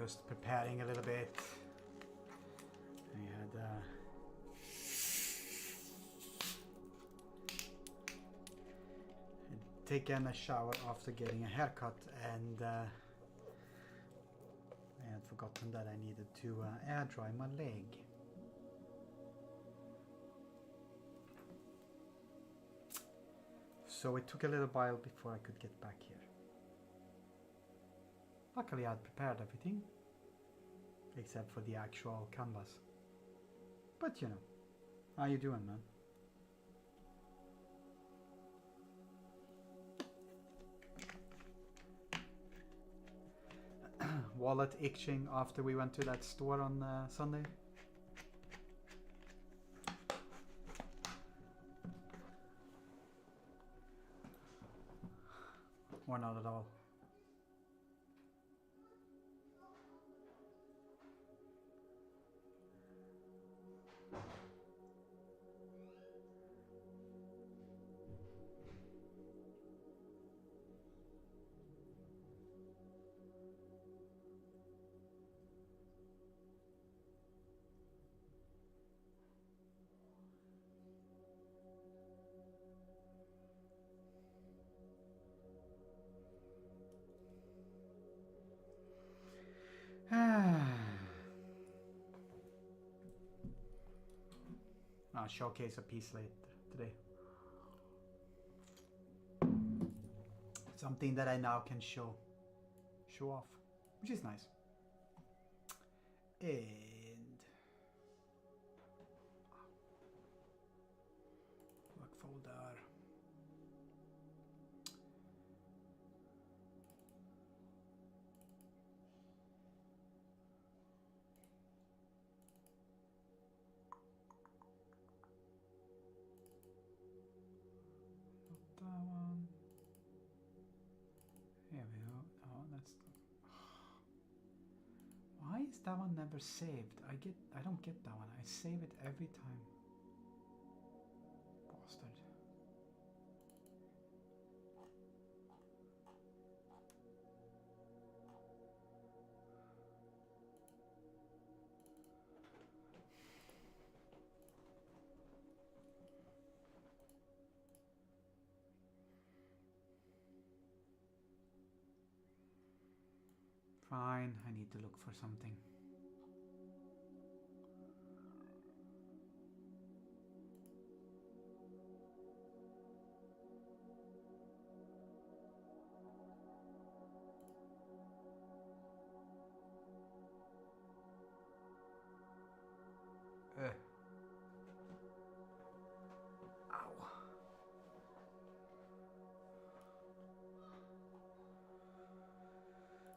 just preparing a little bit. I had taken a shower after getting a haircut, and I had forgotten that I needed to air dry my leg. So it took a little while before I could get back here. Luckily I had prepared everything, except for the actual canvas. But you know, how you doing, man? Wallet itching after we went to that store on Sunday? Or not at all? I'll showcase a piece later today. Something that I now can show off, which is nice. And work folder. That one. Here we go. Oh, that's. Why is that one never saved? I don't get that one. I save it every time. Bastard. Fine, I need to look for something.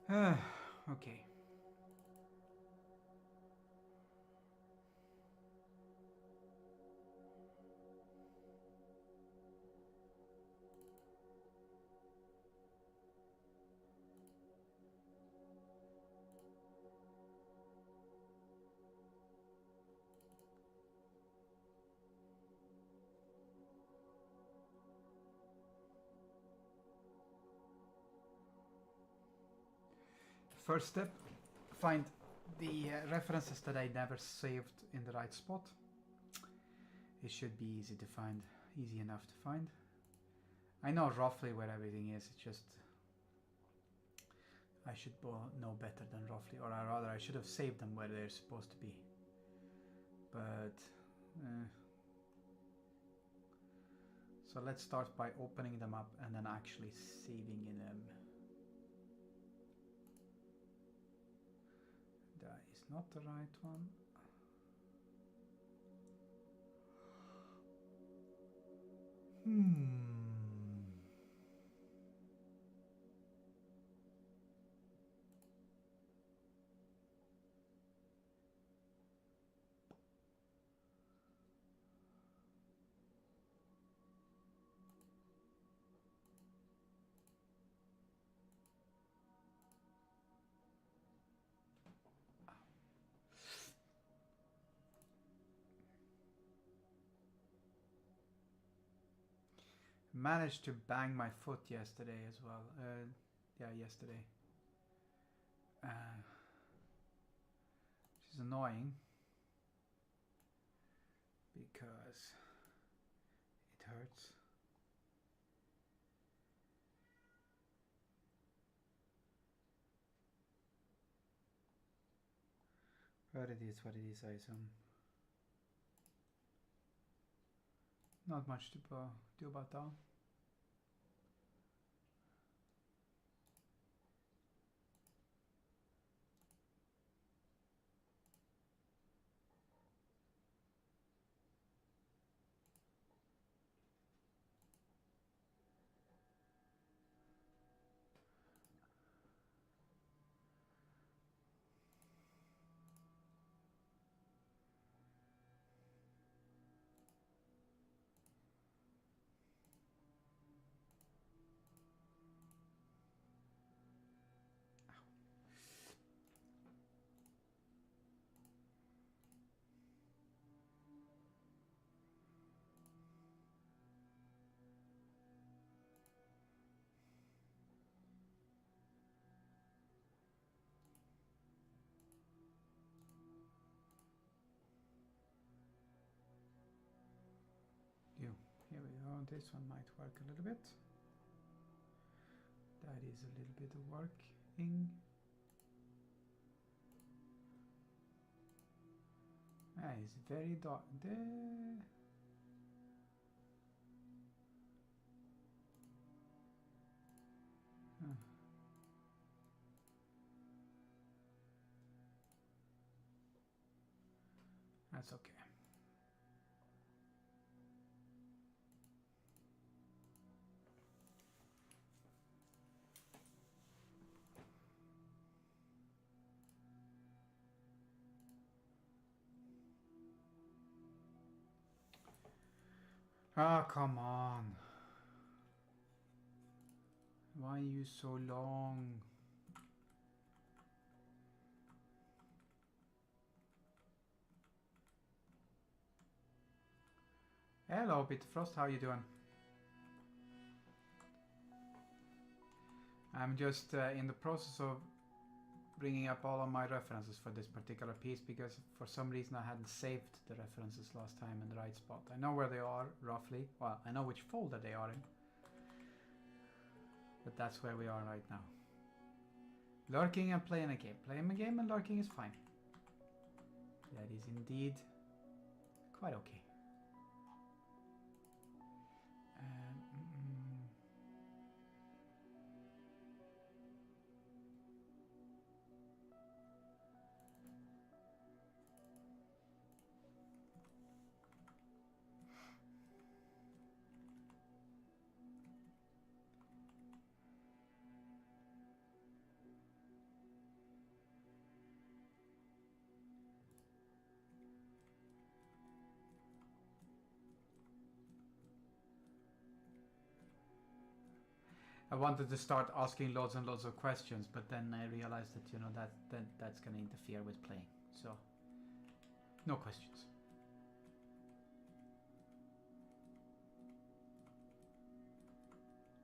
Ow. Okay. First step, find the references that I never saved in the right spot. It should be easy to find, easy enough to find. I know roughly where everything is, it's just I should know better than roughly, or rather I should have saved them where they're supposed to be. But so let's start by opening them up and then actually saving in them. That is not the right one. Managed to bang my foot yesterday as well. Yeah, yesterday. is annoying because it hurts. But it is what it is, I assume. Not much to do about that. Here we go. This one might work a little bit. That is a little bit of working. It's very dark there. That's okay. Ah, come on. Why are you so long? Hello, Bitfrost, how you doing? I'm just in the process of bringing up all of my references for this particular piece because for some reason I hadn't saved the references last time in the right spot. I know where they are roughly. Well, I know which folder they are in. But that's where we are right now. Lurking and playing a game. Playing a game and lurking is fine. That is indeed quite okay. I wanted to start asking loads and loads of questions, but then I realized that, you know, that's going to interfere with playing. So, no questions.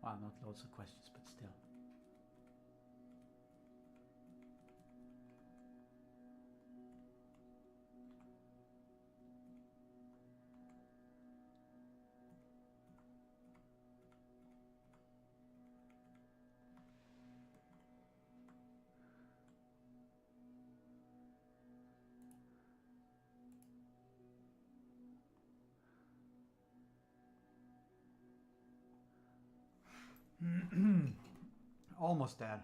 Well, not loads of questions, but still. Almost there.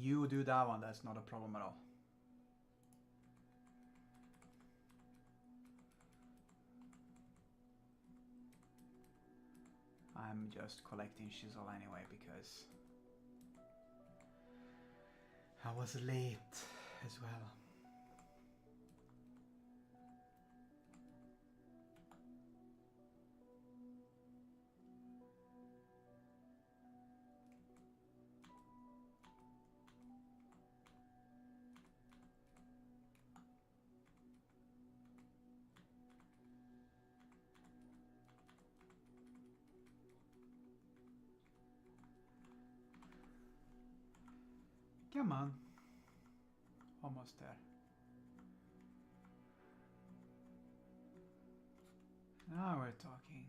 You do that one, that's not a problem at all. I'm just collecting chisel anyway because I was late as well. Come on. Almost there. Now we're talking.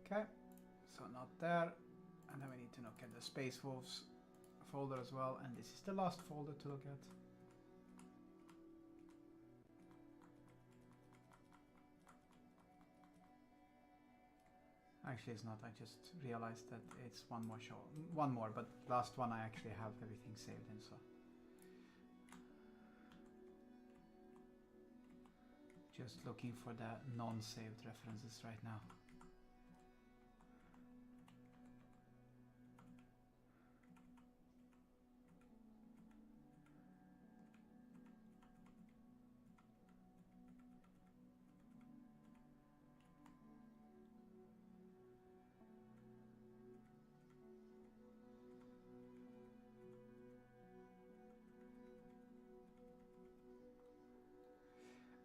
Okay, so not there. And then we need to look at the Space Wolves folder as well. And this is the last folder to look at. Actually, it's not. I just realized that it's one more, but last one I actually have everything saved in, so. Just looking for the non-saved references right now.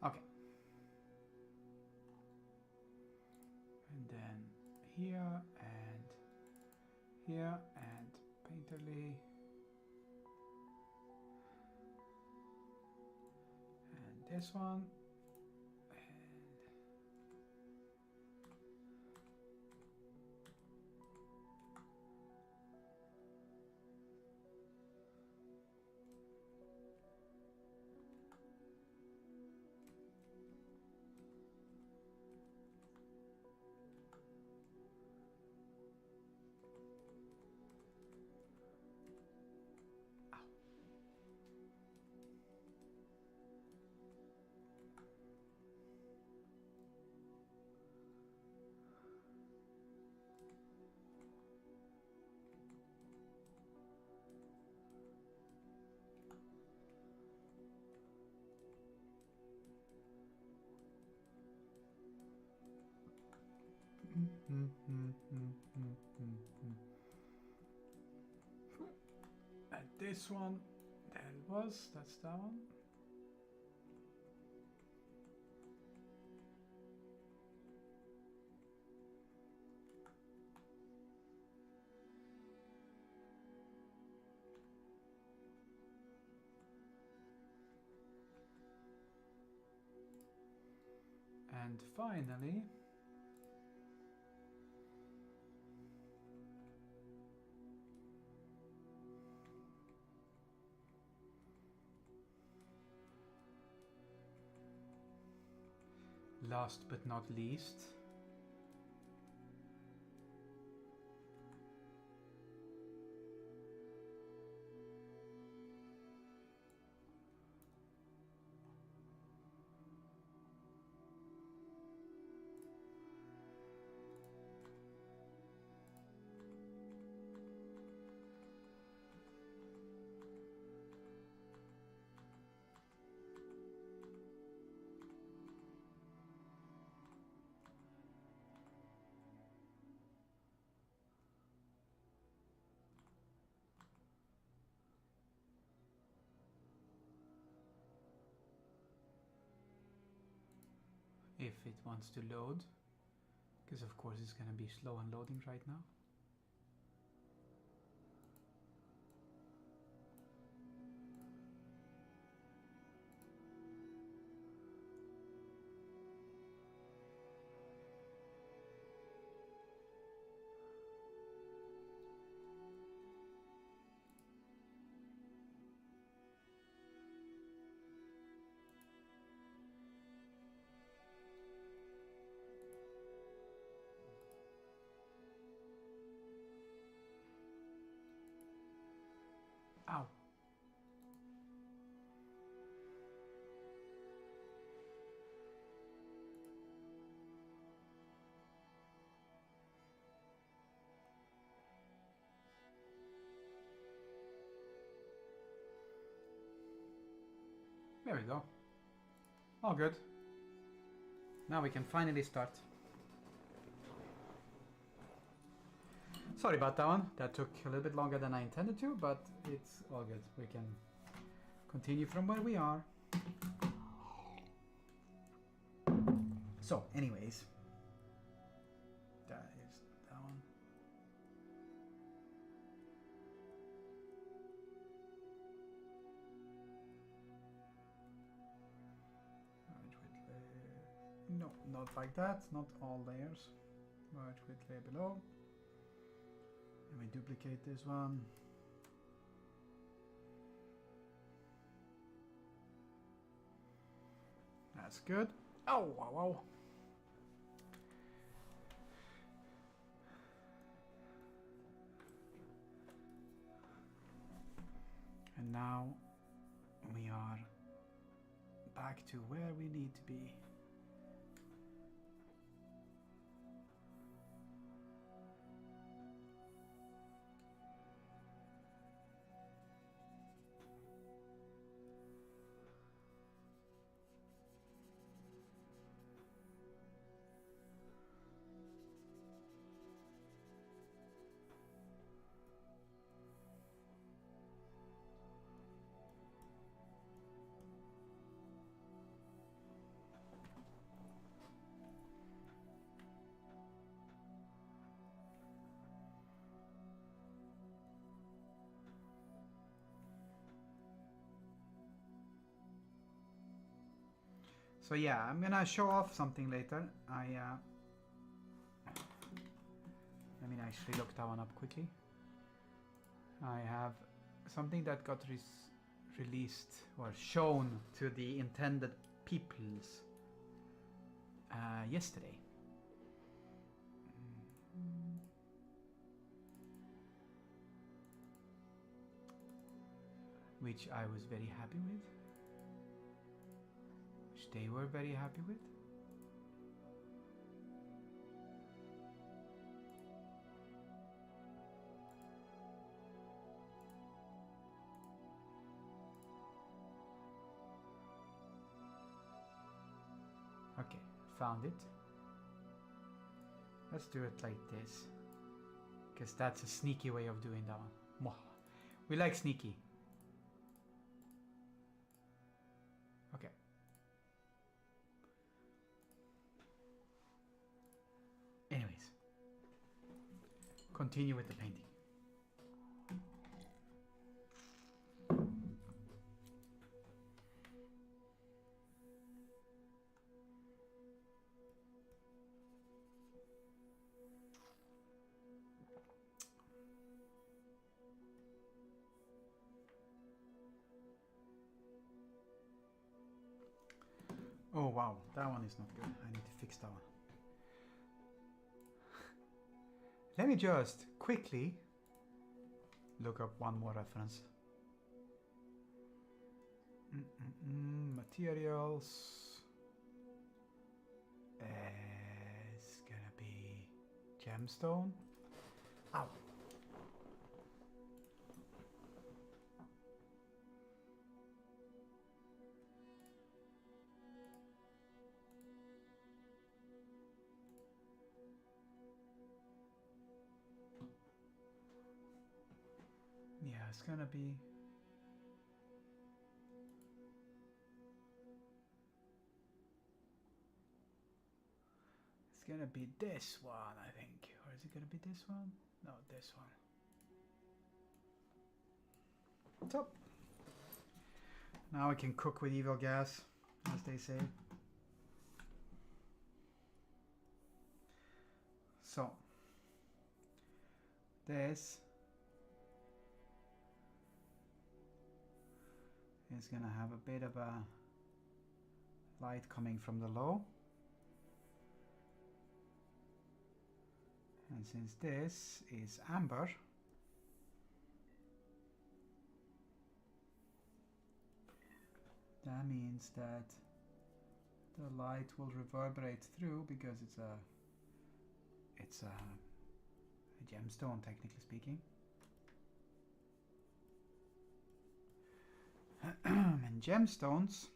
Okay. And then here and Painterly. And this one. And this one, there it was, that's that one. And finally, last but not least, if it wants to load, because of course it's going to be slow unloading right now. Ow. There we go. All good. Now we can finally start. Sorry about that one. That took a little bit longer than I intended to, but it's all good. We can continue from where we are. So, anyways, that is that one. No, not like that. Not all layers. Merge with layer below. And we duplicate this one. That's good. Oh, wow, wow. And now we are back to where we need to be. So yeah, I'm gonna show off something later. Let me actually look that one up quickly. I have something that got released or shown to the intended peoples yesterday. Which I was very happy with. Which they were very happy with. Okay, found it. Let's do it like this. Because that's a sneaky way of doing that one. We like sneaky. Okay. Anyways. Continue with the painting. Oh wow, that one is not good. I need to fix that one. Let me just quickly look up one more reference. Materials. It's gonna be gemstone. Ow. Yeah, it's gonna be this one, I think. Or is it gonna be this one? No, this one. So now I can cook with evil gas, as they say. So this is gonna have a bit of a light coming from the low. And since this is amber, that means that the light will reverberate through because it's a gemstone, technically speaking. And gemstones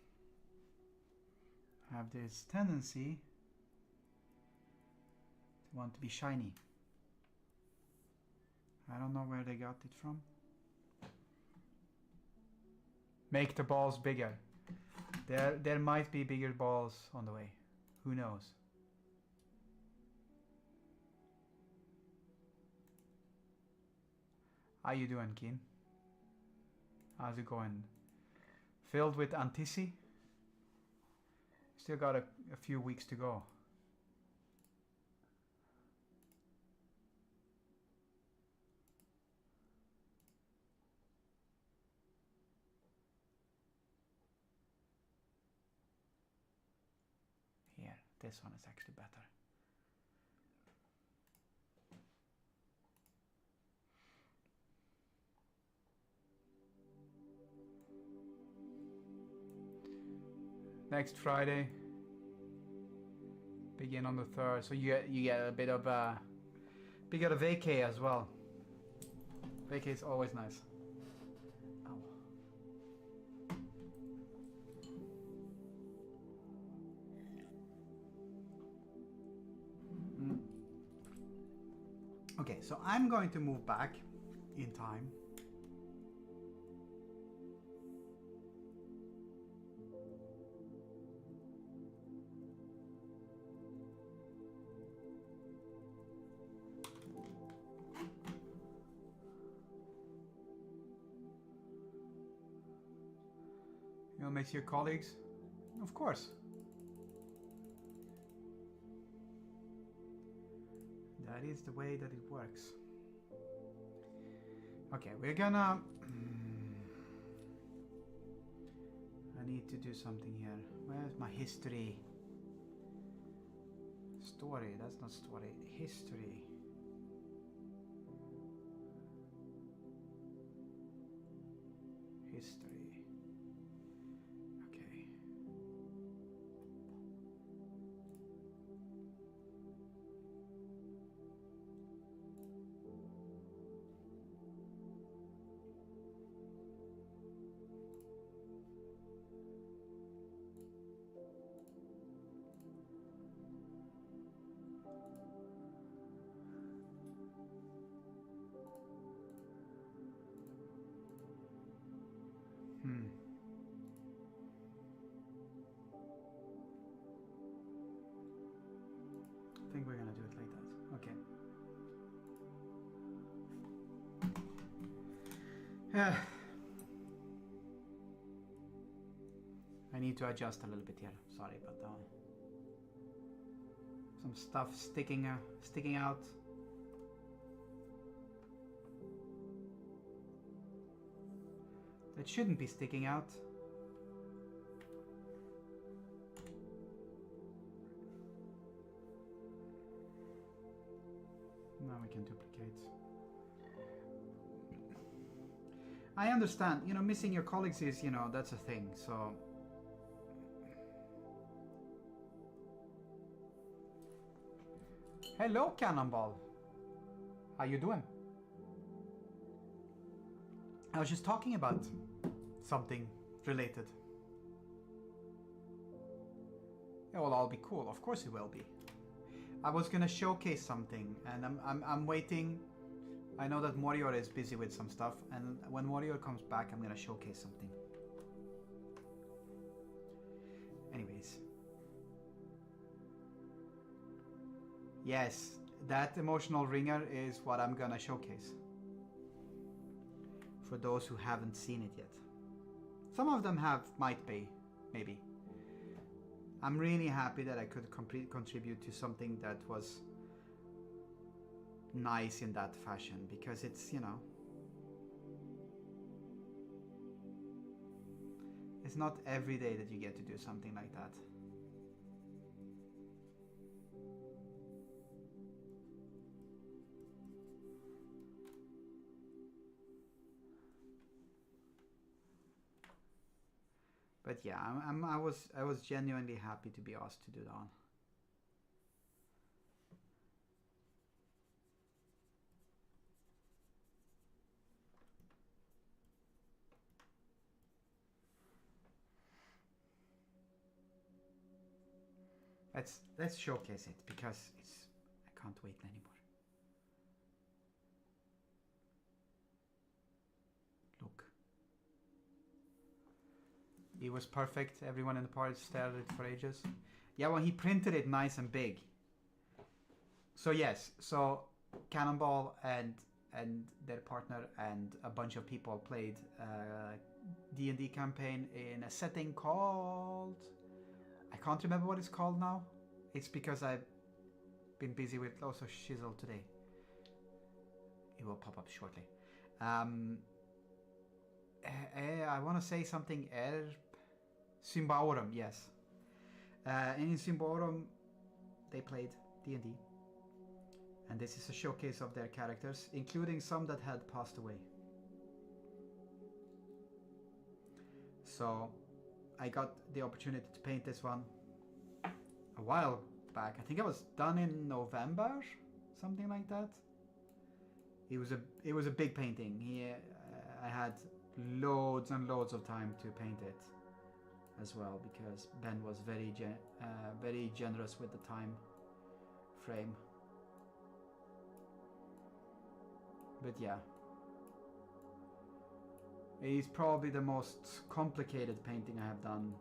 have this tendency to want to be shiny. I don't know where they got it from. Make the balls bigger. There might be bigger balls on the way. Who knows? How you doing, Keen? How's it going? Filled with antici? Still got a few weeks to go. Here, this one is actually better. Next Friday, begin on the 3rd, so you get a bit of a vacay as well. Vacay is always nice. Ow. Okay, so I'm going to move back in time. You'll miss your colleagues? Of course. That is the way that it works. Okay, we're gonna... I need to do something here. Where's my history? Story, that's not story. History. History. Okay. I think we're gonna do it like that. Okay. I need to adjust a little bit here. Sorry about that one. Some stuff sticking out. That shouldn't be sticking out. Now we can duplicate. I understand, you know, missing your colleagues is, you know, that's a thing, so... Hello, Cannonball. How you doing? I was just talking about something related. It will all be cool. Of course it will be. I was gonna showcase something, and I'm waiting. I know that Morior is busy with some stuff, and when Morior comes back, I'm gonna showcase something. Anyways. Yes, that emotional ringer is what I'm gonna showcase. For those who haven't seen it yet. Some of them might be, maybe. I'm really happy that I could contribute to something that was nice in that fashion, because it's, you know, it's not every day that you get to do something like that. But yeah, I was genuinely happy to be asked to do that one. Let's showcase it, because I can't wait anymore. Look. It was perfect. Everyone in the party stared at it for ages. Yeah, well, he printed it nice and big. So yes, so Cannonball and their partner and a bunch of people played D&D campaign in a setting called... I can't remember what it's called now. It's because I've been busy with lots of shizzle today. It will pop up shortly. I want to say something. Symbaorum, yes. And in Symbaorum, they played D&D. And this is a showcase of their characters, including some that had passed away. So I got the opportunity to paint this one a while back. I think it was done in November, something like that. It was a big painting. I had loads and loads of time to paint it as well, because Ben was very generous with the time frame. But yeah, it is probably the most complicated painting I have done.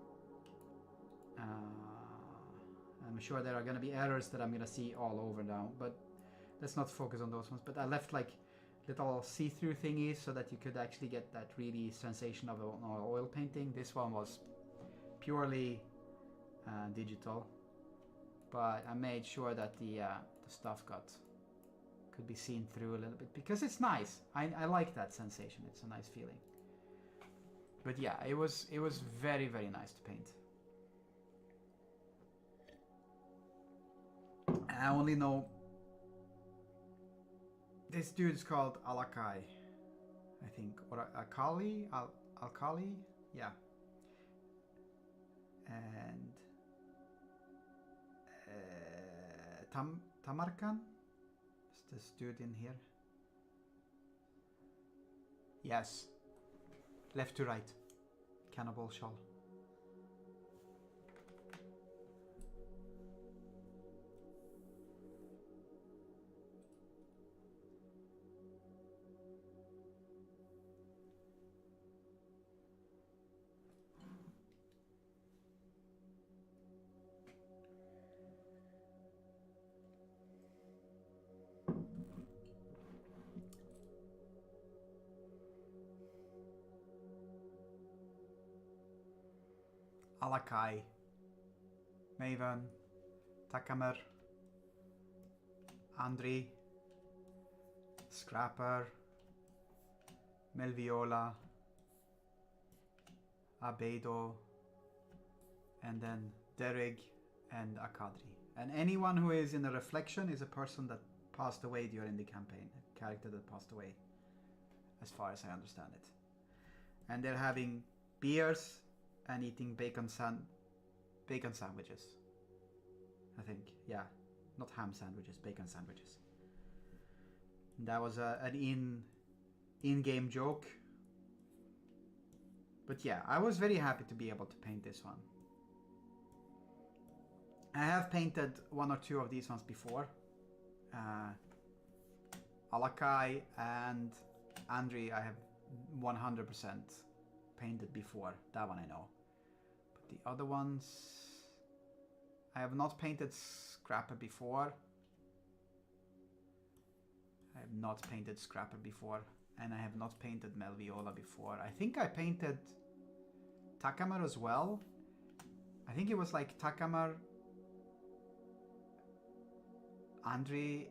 I'm sure there are going to be errors that I'm going to see all over now, but let's not focus on those ones. But I left like little see-through thingies so that you could actually get that really sensation of an oil painting. This one was purely digital, but I made sure that the stuff could be seen through a little bit, because it's nice. I like that sensation. It's a nice feeling. But yeah, it was very, very nice to paint. I only know this dude's called Alakai, I think, or Akali, Alkali, yeah. And Tamarkan, is this dude in here? Yes, left to right, cannibal shawl. Alakai, Maven, Takamer, Andri, Scrapper, Melviola, Abedo, and then Derig and Akadri. And anyone who is in a reflection is a person that passed away during the campaign, a character that passed away, as far as I understand it. And they're having beers and eating bacon sandwiches, I think. Yeah, not ham sandwiches, bacon sandwiches. And that was an in-game joke. But yeah, I was very happy to be able to paint this one. I have painted one or two of these ones before. Alakai and Andri I have 100% painted before. That one I know. But the other ones, I have not painted Scrapper before. I have not painted Scrapper before. And I have not painted Melviola before. I think I painted Takamar as well. I think it was like Takamar, Andri.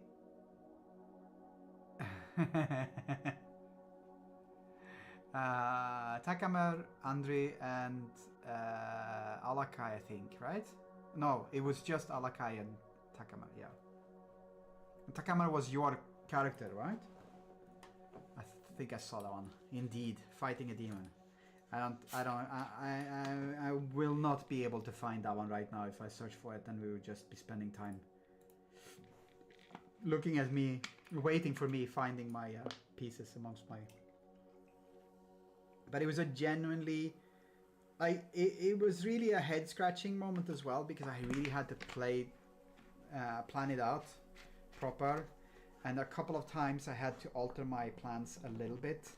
Takamar, Andri, and Alakai, I think, right? No, it was just Alakai and Takamar, yeah. And Takamar was your character, right? I think I saw that one. Indeed, fighting a demon. I will not be able to find that one right now. If I search for it, then we would just be spending time looking at me, waiting for me finding my pieces amongst my... But it was a genuinely... It was really a head-scratching moment as well, because I really had to plan it out proper. And a couple of times I had to alter my plans a little bit.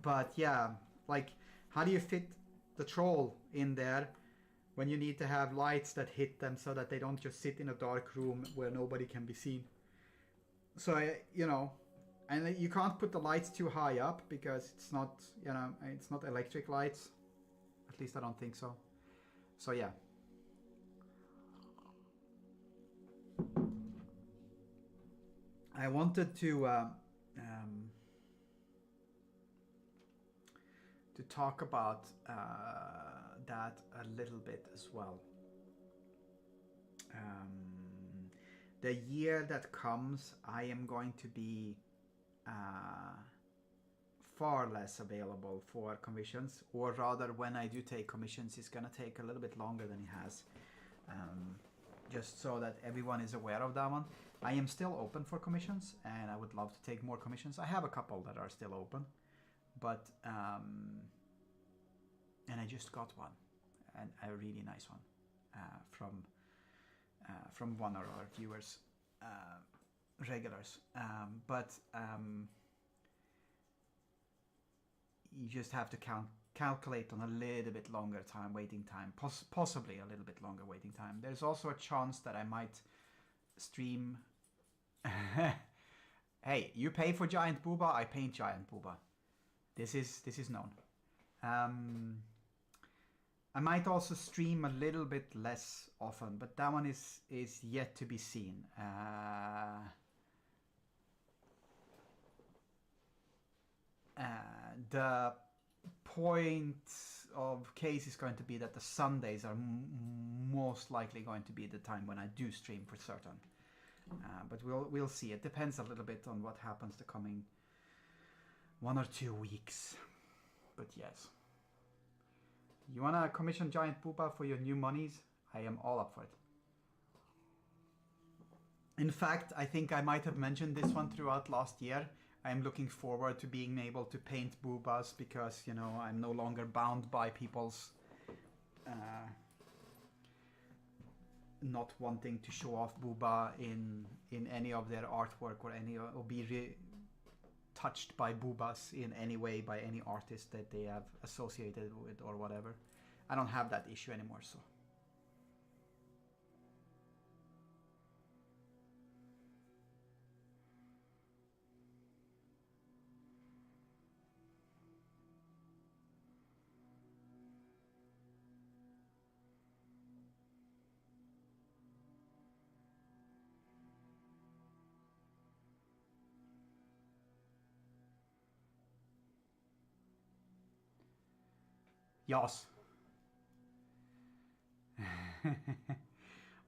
But yeah, Like, how do you fit the troll in there when you need to have lights that hit them so that they don't just sit in a dark room where nobody can be seen? So, you know, and you can't put the lights too high up because it's not, you know, it's not electric lights. At least I don't think so. So, yeah. I wanted to talk about that a little bit as well. The year that comes, I am going to be far less available for commissions, or rather, when I do take commissions, it's gonna take a little bit longer than it has. Just so that everyone is aware of that one. I am still open for commissions, and I would love to take more commissions. I have a couple that are still open, but and I just got one, and a really nice one from one of our viewers, regulars. But you just have to calculate on a little bit longer waiting time, possibly a little bit longer waiting time. There's also a chance that I might stream. Hey, you pay for Giant Booba, I paint Giant Booba. This is known. I might also stream a little bit less often, but that one is yet to be seen. The point of case is going to be that the Sundays are most likely going to be the time when I do stream for certain. But we'll see. It depends a little bit on what happens the coming 1 or 2 weeks. But yes. You wanna commission Giant Booba for your new monies? I am all up for it. In fact, I think I might have mentioned this one throughout last year. I'm looking forward to being able to paint Boobas because, you know, I'm no longer bound by people's not wanting to show off Booba in any of their artwork or be touched by Boobas in any way by any artist that they have associated with or whatever. I don't have that issue anymore, so. Yes.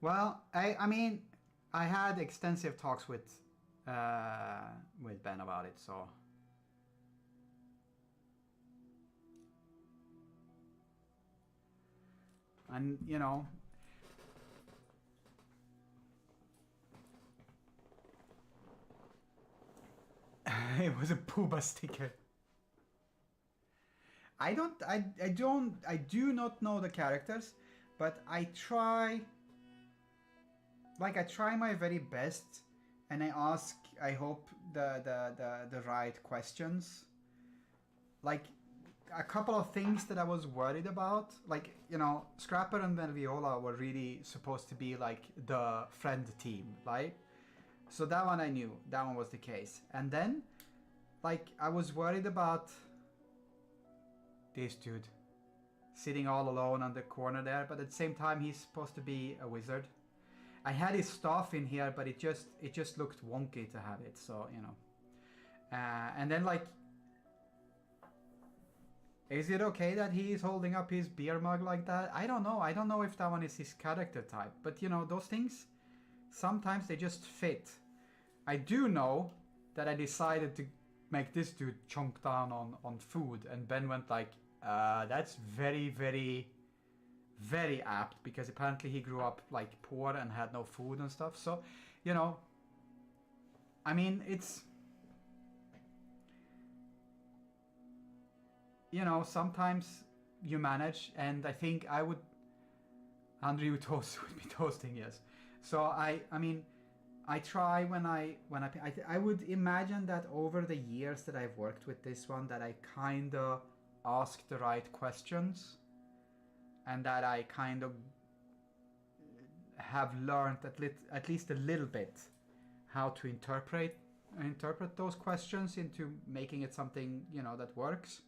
Well, I mean, I had extensive talks with Ben about it, so. And, you know, it was a Booba sticker. I do not know the characters, but I try my very best, and I hope the right questions. Like, a couple of things that I was worried about, like, you know, Scrapper and Melviola were really supposed to be like the friend team, right? So that one I knew, that one was the case. And then, like, I was worried about this dude sitting all alone on the corner there, but at the same time he's supposed to be a wizard. I had his staff in here, but it just looked wonky to have it, so, you know. And then, like, is it okay that he's holding up his beer mug like that? I don't know if that one is his character type, but, you know, those things, sometimes they just fit. I do know that I decided to make this dude chunk down on food, and Ben went like, that's very, very, very apt, because apparently he grew up like poor and had no food and stuff. So, you know, I mean, it's, you know, sometimes you manage, and I think Andrew Toast would be toasting, yes. So I mean, I try when I would imagine that over the years that I've worked with this one, that I kinda ask the right questions, and that I kind of have learned at least a little bit how to interpret those questions into making it something, you know, that works.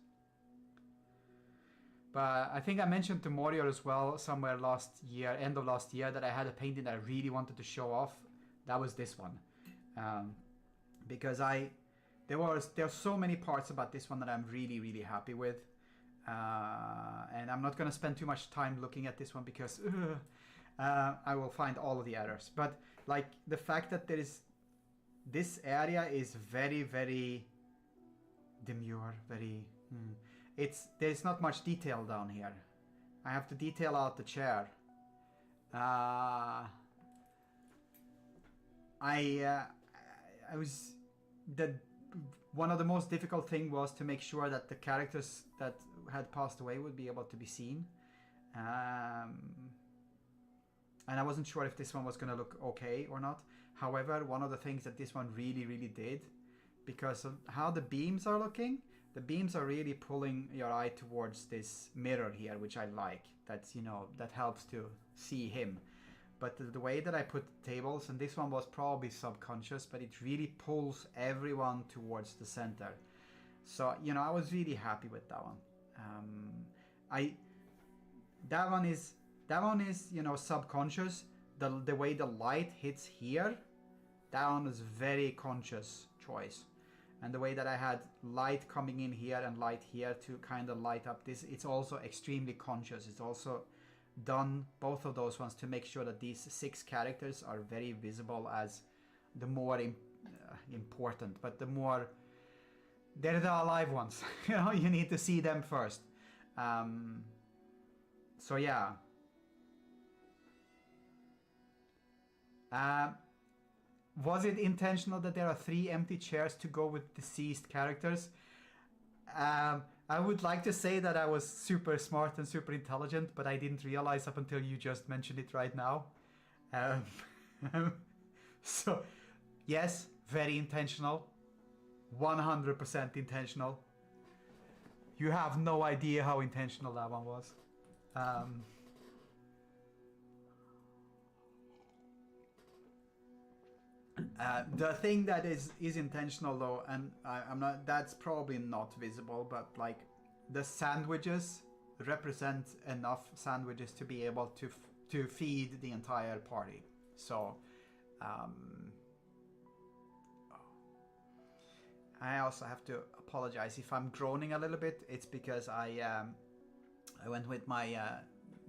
But I think I mentioned to Morio as well somewhere last year, end of last year, that I had a painting that I really wanted to show off. That was this one, because there are so many parts about this one that I'm really happy with, and I'm not going to spend too much time looking at this one because I will find all of the errors. But like the fact that this area is very demure, there's not much detail down here. I have to detail out the chair. One of the most difficult thing was to make sure that the characters that had passed away would be able to be seen. And I wasn't sure if this one was going to look okay or not. However, one of the things that this one really did, because of how the beams are looking, the beams are really pulling your eye towards this mirror here, which I like. That's, you know, that helps to see him. But the way that I put tables, and this one was probably subconscious, but it really pulls everyone towards the center. So, you know, I was really happy with that one. That one is, you know, subconscious. The way the light hits here, that one is very conscious choice. And the way that I had light coming in here and light here to kind of light up this, it's also extremely conscious. It's also done, both of those ones, to make sure that these 6 characters are very visible as the more important, but the more they're the alive ones. You know, you need to see them first. So yeah. Was it intentional that there are 3 empty chairs to go with deceased characters? I would like to say that I was super smart and super intelligent, but I didn't realize up until you just mentioned it right now. So, yes, very intentional. 100% intentional. You have no idea how intentional that one was. The thing that is intentional though, and I'm not, that's probably not visible, but like the sandwiches represent enough sandwiches to be able to feed the entire party. So I also have to apologize if I'm groaning a little bit. It's because I went with my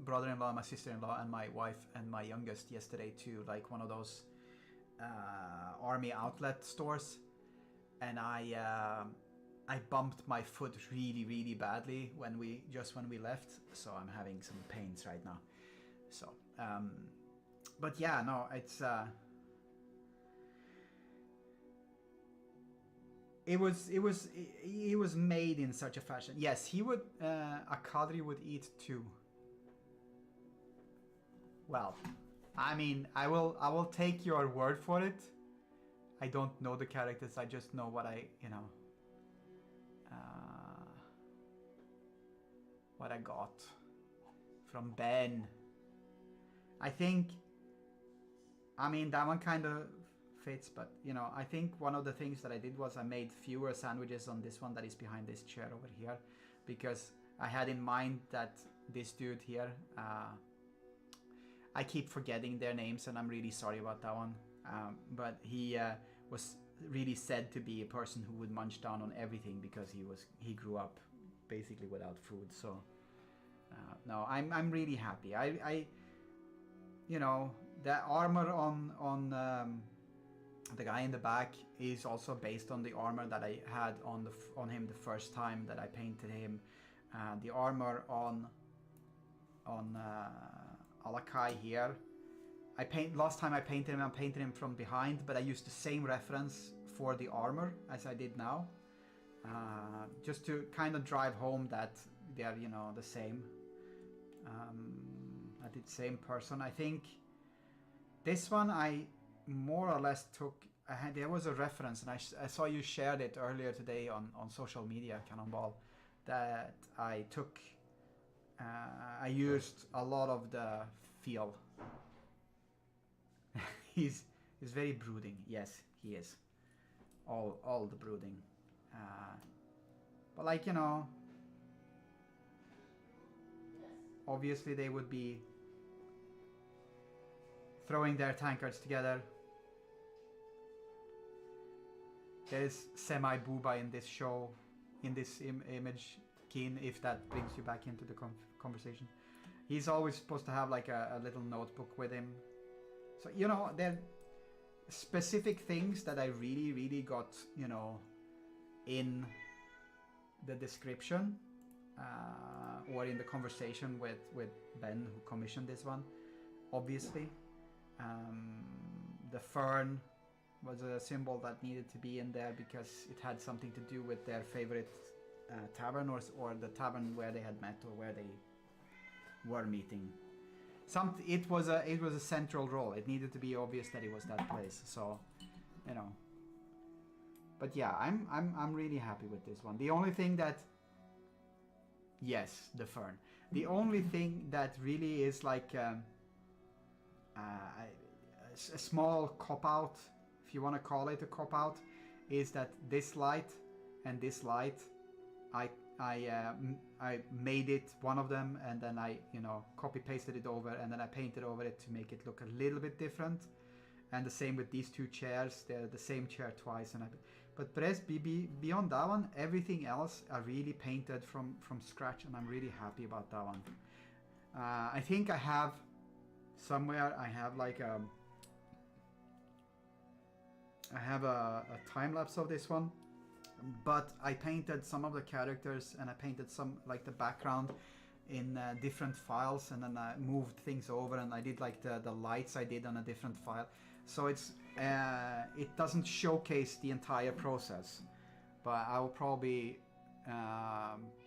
brother-in-law, my sister-in-law, and my wife and my youngest yesterday to like one of those army outlet stores, and I bumped my foot really badly when we left, so I'm having some pains right now. So but yeah, no, it's it was made in such a fashion. Yes, he would Akadri would eat too. Well, I mean, I will take your word for it. I don't know the characters. I just know what what I got from Ben. I think, I mean, that one kind of fits, but you know, I think one of the things that I did was I made fewer sandwiches on this one that is behind this chair over here, because I had in mind that this dude here, I keep forgetting their names, and I'm really sorry about that one. But he was really said to be a person who would munch down on everything because he grew up basically without food. So no, I'm really happy. I you know, the armor on the guy in the back is also based on the armor that I had on him the first time that I painted him. The armor on Alakai here, last time I painted him from behind, but I used the same reference for the armor as I did now, just to kind of drive home that they're, you know, the same. I did same person. I think this one I more or less took. There was a reference, and I saw you shared it earlier today on social media, Cannonball, that I took. I used a lot of the feel. he's very brooding. Yes, he is. All the brooding. But like, you know, obviously they would be throwing their tankards together. There is semi-booba in this show, in this image, Keen, if that brings you back into the conversation. He's always supposed to have like a little notebook with him. So, you know, there are specific things that I really, really got, you know, in the description or in the conversation with Ben, who commissioned this one, obviously. The fern was a symbol that needed to be in there because it had something to do with their favorite tavern or the tavern where they had met or where they were meeting. It was a central role. It needed to be obvious that it was that place. So, you know. But yeah, I'm really happy with this one. The only thing that, yes, the fern. The only thing that really is like a small cop-out, if you want to call it a cop-out, is that this light and this light, I made it one of them, and then I, you know, copy pasted it over, and then I painted over it to make it look a little bit different. And the same with these two chairs. They're the same chair twice, but beyond that one, everything else I really painted from scratch, and I'm really happy about that one. I think I have somewhere, I have like a time lapse of this one, but I painted some of the characters and I painted some like the background in different files, and then I moved things over, and I did like the lights I did on a different file. So it's it doesn't showcase the entire process, but I will probably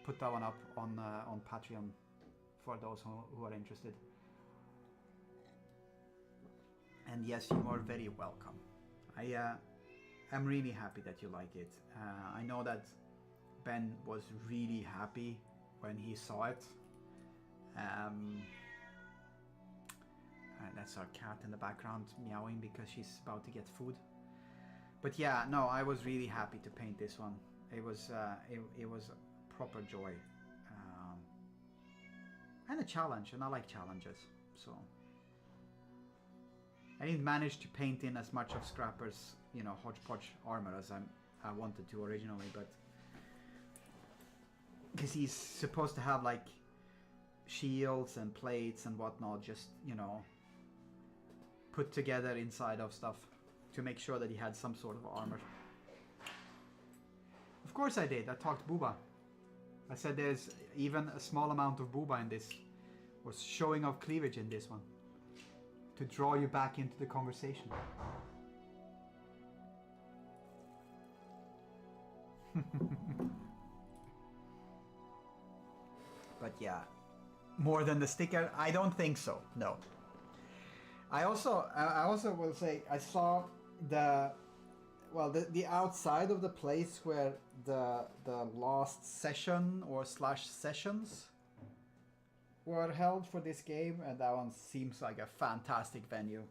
put that one up on Patreon for those who are interested. And yes, you are very welcome. I'm really happy that you like it. I know that Ben was really happy when he saw it. That's our cat in the background meowing because she's about to get food. But yeah, no, I was really happy to paint this one. It was it was a proper joy, and a challenge, and I like challenges. So I didn't manage to paint in as much of Scrapper's, you know, hodgepodge armor as I wanted to originally, but because he's supposed to have like shields and plates and whatnot, just, you know, put together inside of stuff to make sure that he had some sort of armor. Of course I did. I talked booba. I said there's even a small amount of booba in this, or showing of cleavage in this one, to draw you back into the conversation. But yeah, more than the sticker? I don't think so, no. I also will say, I saw the outside of the place where the last session or slash sessions were held for this game, and that one seems like a fantastic venue.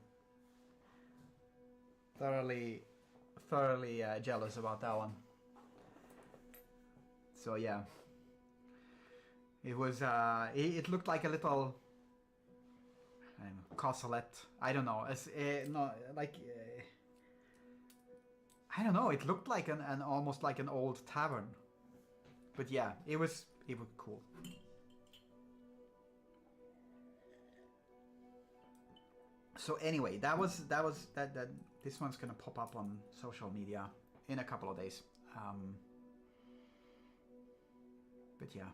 Thoroughly jealous about that one. So yeah, it was it looked like a little castlette. I don't know. No, like I don't know. It looked like an almost like an old tavern. But yeah, it was cool. So anyway, that this one's gonna pop up on social media in a couple of days. But yeah,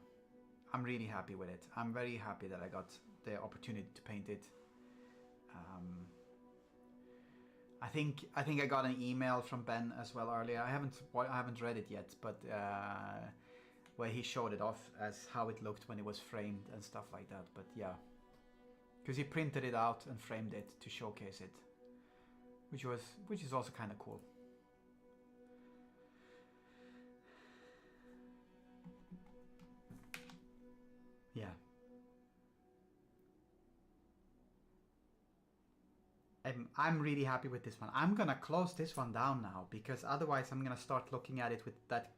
I'm really happy with it. I'm very happy that I got the opportunity to paint it. I think I got an email from Ben as well earlier. I haven't read it yet, but where he showed it off as how it looked when it was framed and stuff like that. But yeah, because he printed it out and framed it to showcase it, which is also kind of cool. Yeah. I'm really happy with this one. I'm gonna close this one down now because otherwise I'm gonna start looking at it with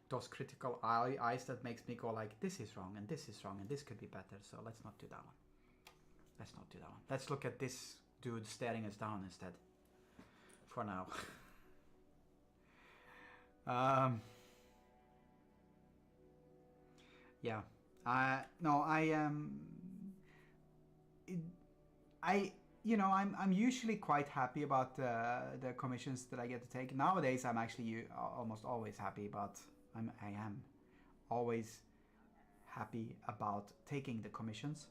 those critical eyes that makes me go like, this is wrong and this is wrong and this could be better. So let's not do that one. Let's not do that one. Let's look at this dude staring us down instead. For now. Yeah. No, I'm usually quite happy about the commissions that I get to take. Nowadays, I'm actually almost always happy about. I am always happy about taking the commissions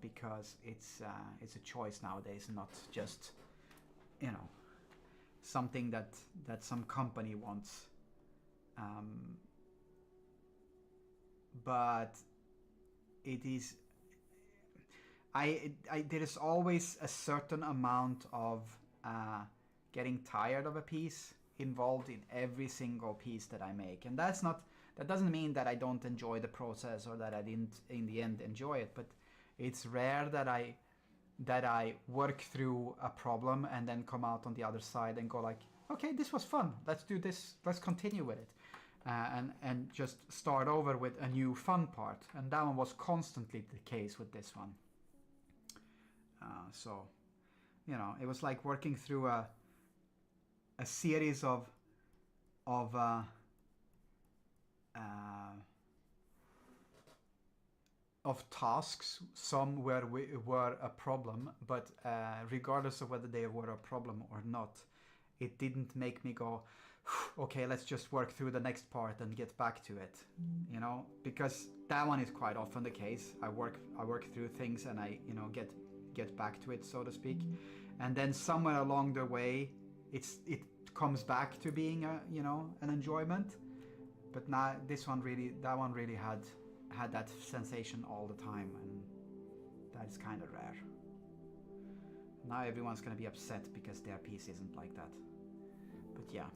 because it's a choice nowadays, not just something that some company wants. But it is. There is always a certain amount of getting tired of a piece involved in every single piece that I make, and that doesn't mean that I don't enjoy the process or that I didn't in the end enjoy it, but it's rare that I work through a problem and then come out on the other side and go like, okay, this was fun, let's do this, let's continue with it, and just start over with a new fun part. And that one was constantly the case with this one. So it was like working through a series of tasks. Some were a problem, but regardless of whether they were a problem or not, it didn't make me go, okay, let's just work through the next part and get back to it. Because that one is quite often the case. I work through things and I get back to it, so to speak, and then somewhere along the way it comes back to being an enjoyment. But now that one really had that sensation all the time, and that's kind of rare. Now everyone's gonna be upset because their piece isn't like that. But yeah,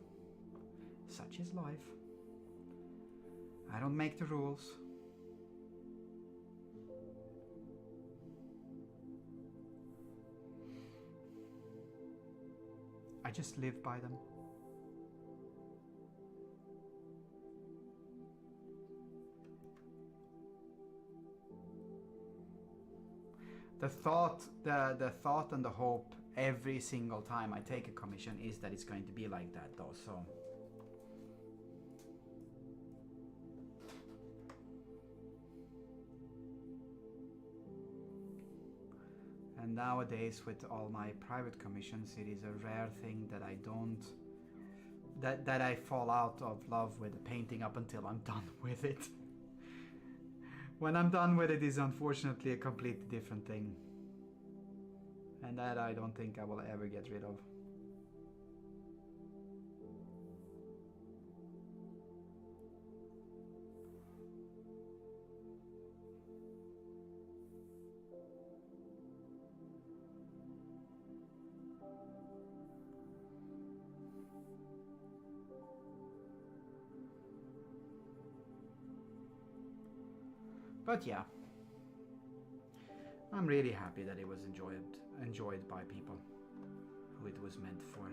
such is life. I don't make the rules. I just live by them. The thought and the hope every single time I take a commission is that it's going to be like that, though. So and nowadays with all my private commissions, it is a rare thing that I don't that I fall out of love with the painting up until I'm done with it. When I'm done with it is unfortunately a completely different thing, and that I don't think I will ever get rid of. But yeah, I'm really happy that it was enjoyed by people who it was meant for.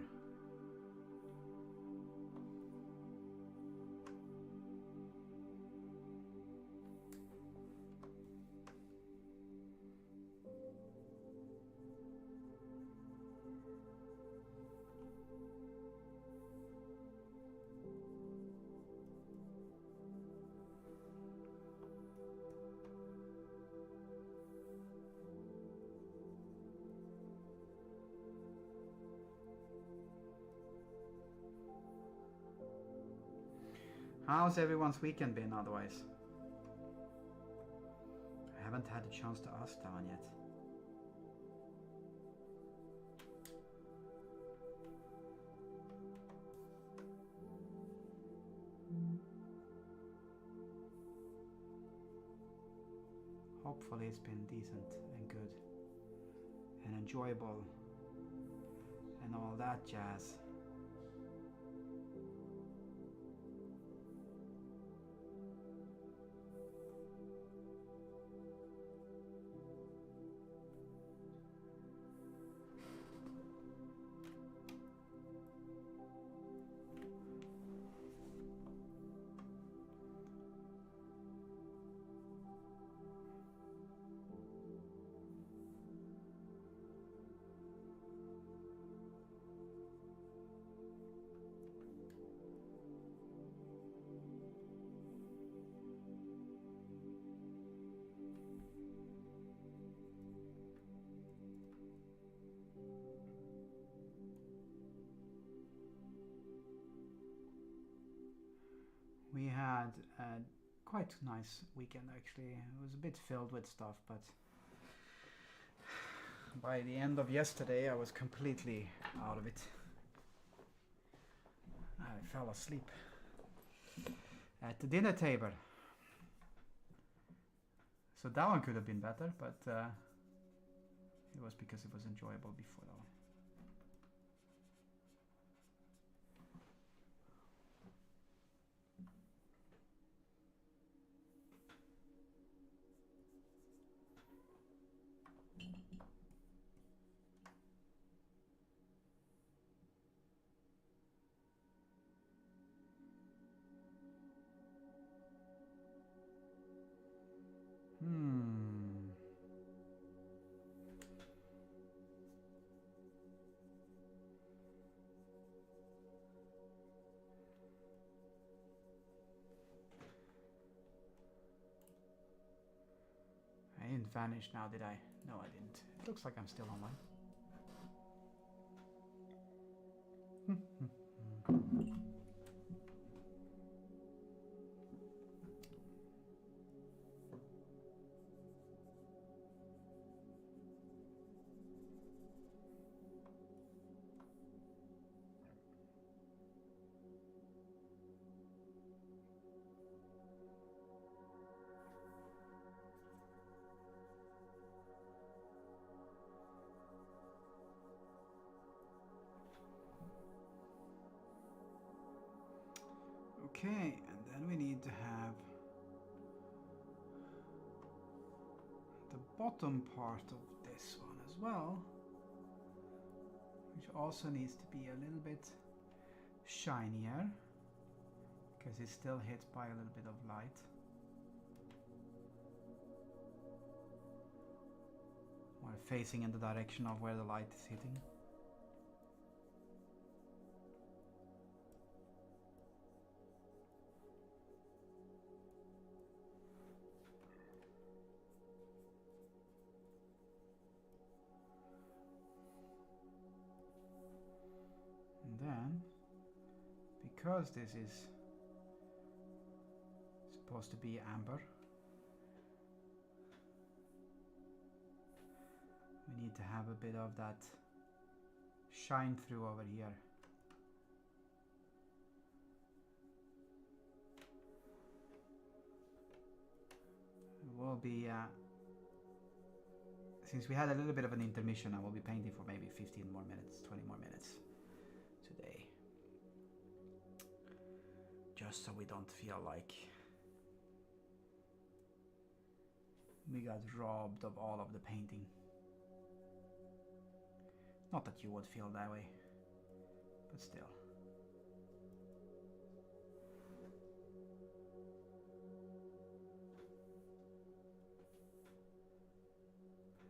How's everyone's weekend been otherwise? I haven't had a chance to ask that one yet. Hopefully it's been decent and good and enjoyable and all that jazz. We had a quite nice weekend actually. It was a bit filled with stuff, but by the end of yesterday I was completely out of it. I fell asleep at the dinner table. So that one could have been better, but it was because it was enjoyable before that one. I didn't vanish now, did I? No, I didn't. It looks like I'm still online. Okay, and then we need to have the bottom part of this one as well, which also needs to be a little bit shinier because it's still hit by a little bit of light. Or facing in the direction of where the light is hitting. And then, because this is supposed to be amber, we need to have a bit of that shine through over here. It will be, since we had a little bit of an intermission, I will be painting for maybe 15 more minutes, 20 more minutes today. Just so we don't feel like we got robbed of all of the painting. Not that you would feel that way, but still.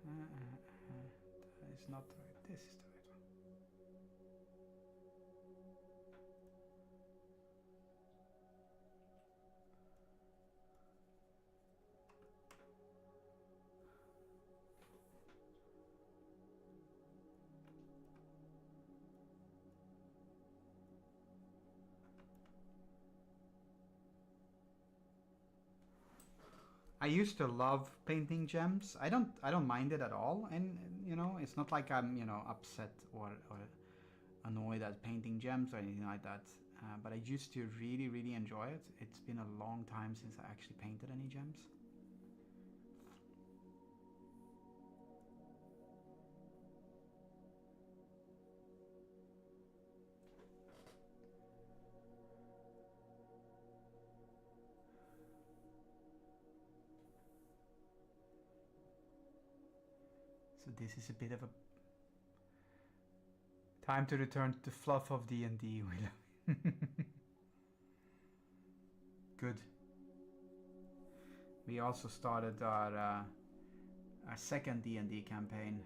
That is not right. This is the right one. I used to love painting gems. I don't mind it at all, and you know, it's not like I'm, you know, upset or annoyed at painting gems or anything like that. But I used to really enjoy it. It's been a long time since I actually painted any gems. So this is a bit of a time to return to the fluff of D&D, Willow. Good. We also started our second D&D campaign,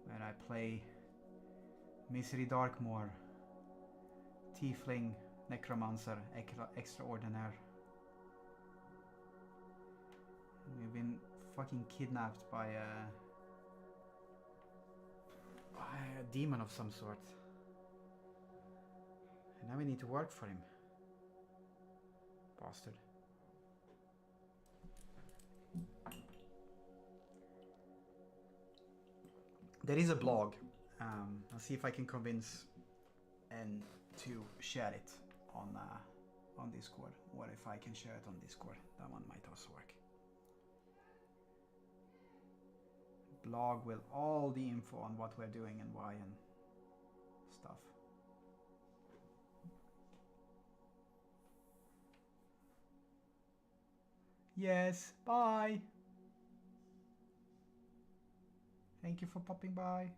where I play Misery Darkmoor, Tiefling Necromancer Extraordinaire. We've been fucking kidnapped by a demon of some sort. And now we need to work for him. Bastard. There is a blog. I'll see if I can convince N to share it on Discord, or if I can share it on Discord. That one might also work. Blog with all the info on what we're doing and why and stuff. Yes, bye. Thank you for popping by.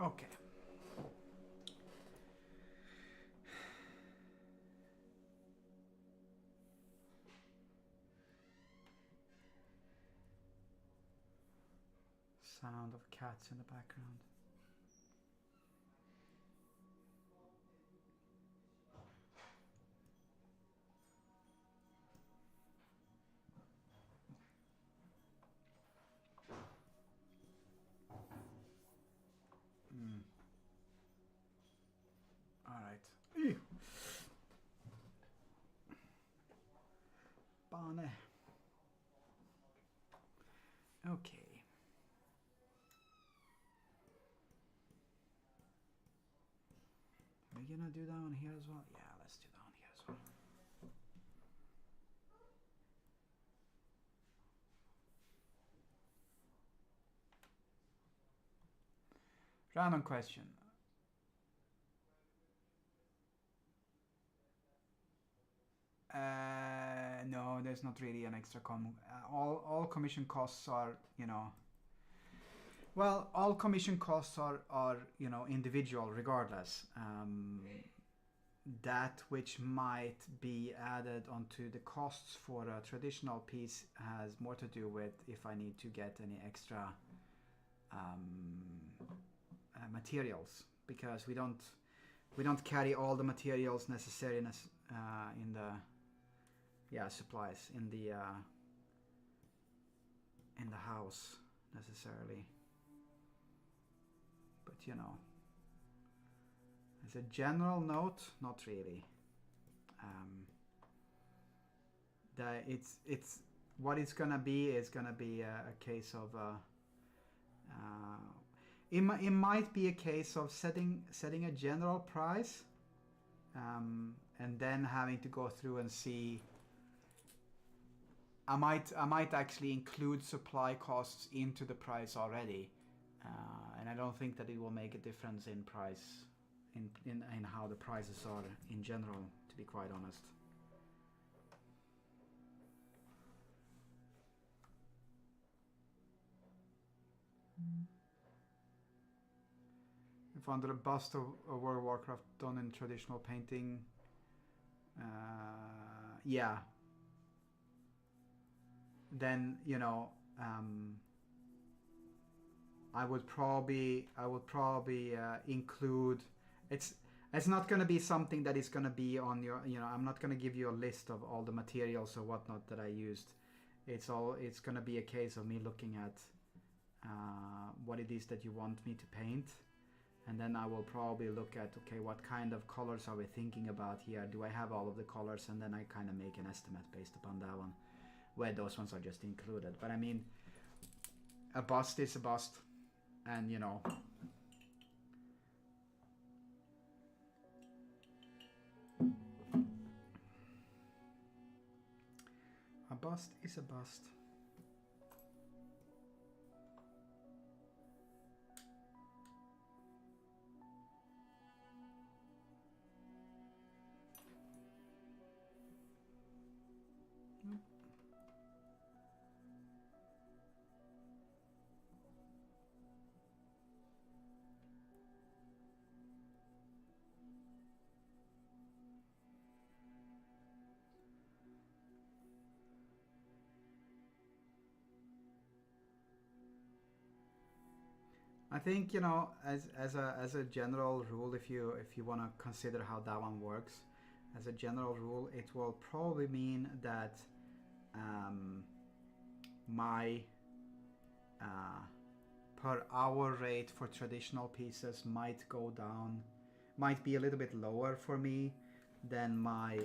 Okay. Sound of cats in the background. All right. Bane. Okay. Are we gonna do that one here as well? Yeah, let's do that one here as well. Random question. No, there's not really an extra all commission costs are, you know, well, all commission costs are you know, individual regardless. That which might be added onto the costs for a traditional piece has more to do with if I need to get any extra materials, because we don't carry all the materials necessary in the supplies in the house necessarily. But you know, as a general note, not really. It's what it's gonna be is gonna be a case of it might be a case of setting a general price, and then having to go through and see. I might actually include supply costs into the price already, and I don't think that it will make a difference in price, in how the prices are in general, to be quite honest. If under a bust of World of Warcraft done in traditional painting, yeah, then you know, I would probably include. It's not going to be something that is going to be on your, you know, I'm not going to give you a list of all the materials or whatnot that I used. It's going to be a case of me looking at what it is that you want me to paint, and then I will probably look at, okay, what kind of colors are we thinking about here? Do I have all of the colors? And then I kind of make an estimate based upon that one, where those ones are just included. But I mean, a bust is a bust, and you know, a bust is a bust. I think, you know, as a general rule, if you want to consider how that one works, as a general rule, it will probably mean that my per hour rate for traditional pieces might go down, might be a little bit lower for me than my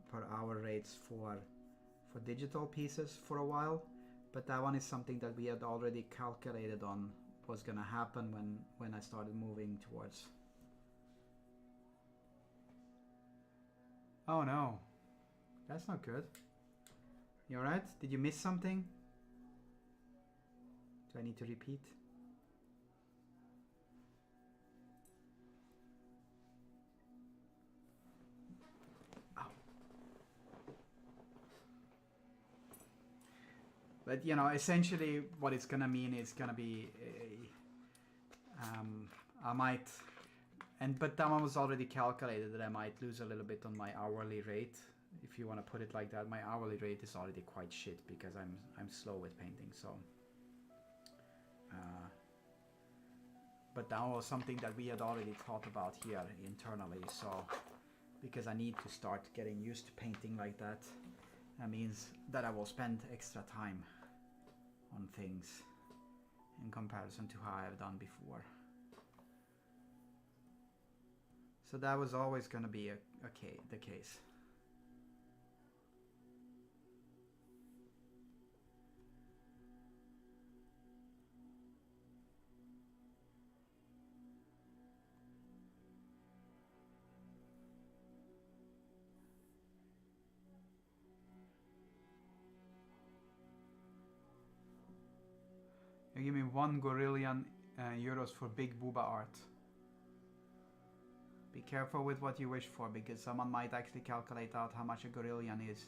per hour rates for digital pieces for a while. But that one is something that we had already calculated on was gonna happen when I started moving towards. Oh no, that's not good. You alright? Did you miss something? Do I need to repeat? But you know, essentially, what it's gonna mean is gonna be, I might, but that one was already calculated that I might lose a little bit on my hourly rate, if you want to put it like that. My hourly rate is already quite shit because I'm slow with painting. So, but that was something that we had already thought about here internally. So, because I need to start getting used to painting like that, that means that I will spend extra time on things in comparison to how I've done before. So that was always going to be the case. You give me 1 gorillion euros for big booba art. Be careful with what you wish for, because someone might actually calculate out how much a gorillion is.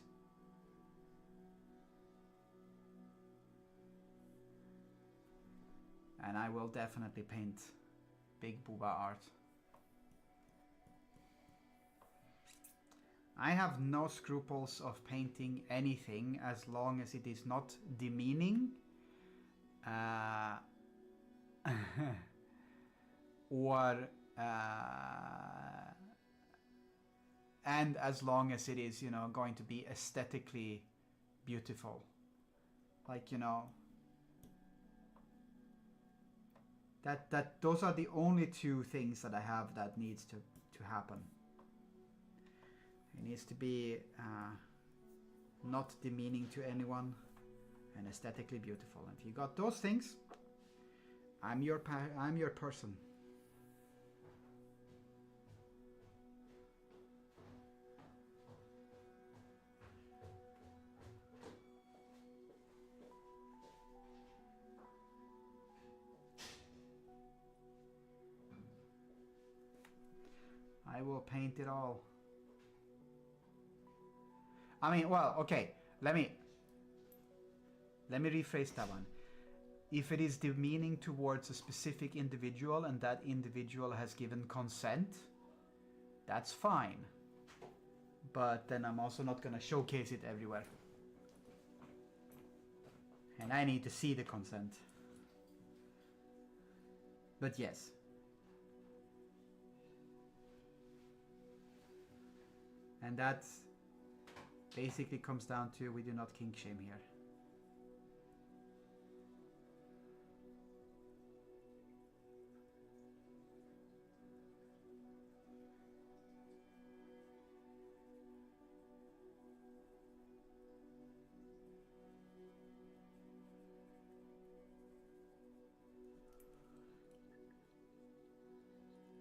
And I will definitely paint big booba art. I have no scruples of painting anything as long as it is not demeaning. And as long as it is, you know, going to be aesthetically beautiful. Like, you know, those are the only two things that I have that needs to happen. It needs to be not demeaning to anyone and aesthetically beautiful. And if you got those things, I'm your person. I will paint it all. I mean, well, okay, let me rephrase that one. If it is demeaning towards a specific individual and that individual has given consent, that's fine. But then I'm also not going to showcase it everywhere. And I need to see the consent. But yes. And that basically comes down to we do not kink shame here.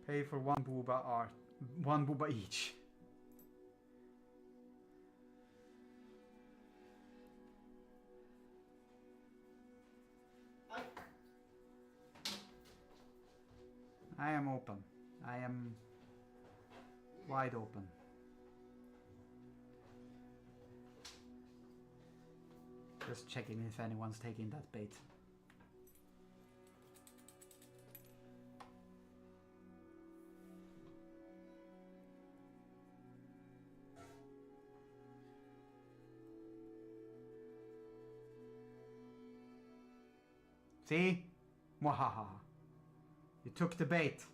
Pay for 1 booba art, 1 booba each. I am open. I am wide open. Just checking if anyone's taking that bait. See? Mwahaha. You took the bait.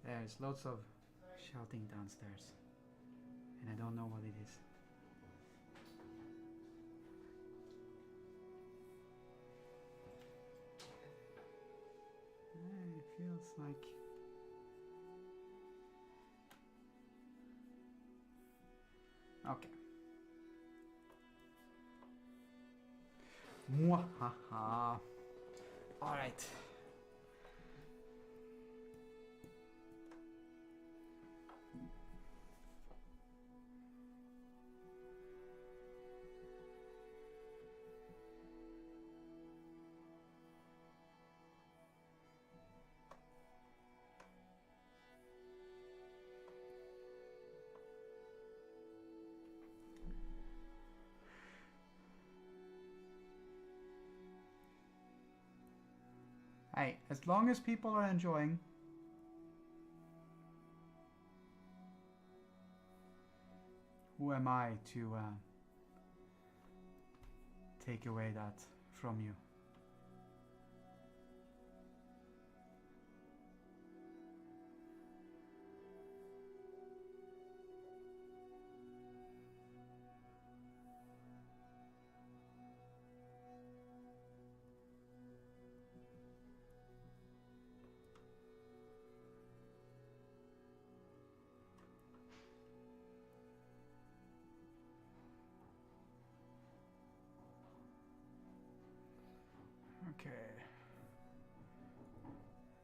There's lots of shouting downstairs, and I don't know what it is. It feels like okay. Mwahaha. All right. Hey, as long as people are enjoying, who am I to take away that from you? Okay.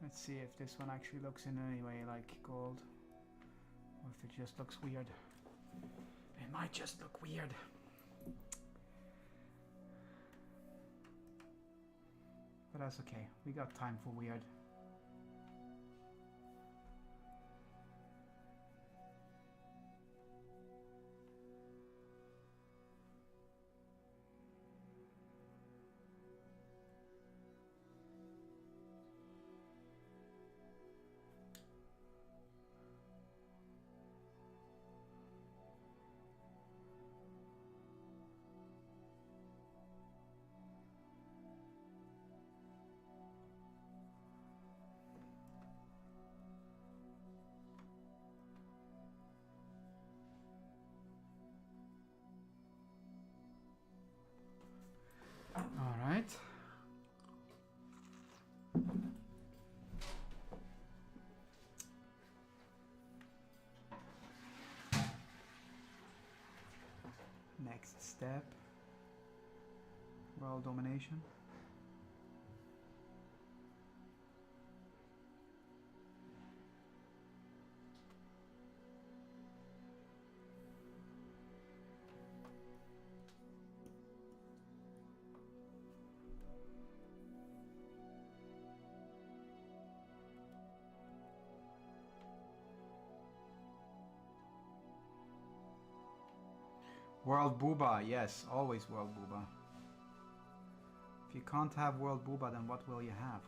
Let's see if this one actually looks in any way like gold, or if it just looks weird. It might just look weird. But that's okay. We got time for weird. All right. Next step. World domination. World Booba, yes, always World Booba. If you can't have World Booba, then what will you have?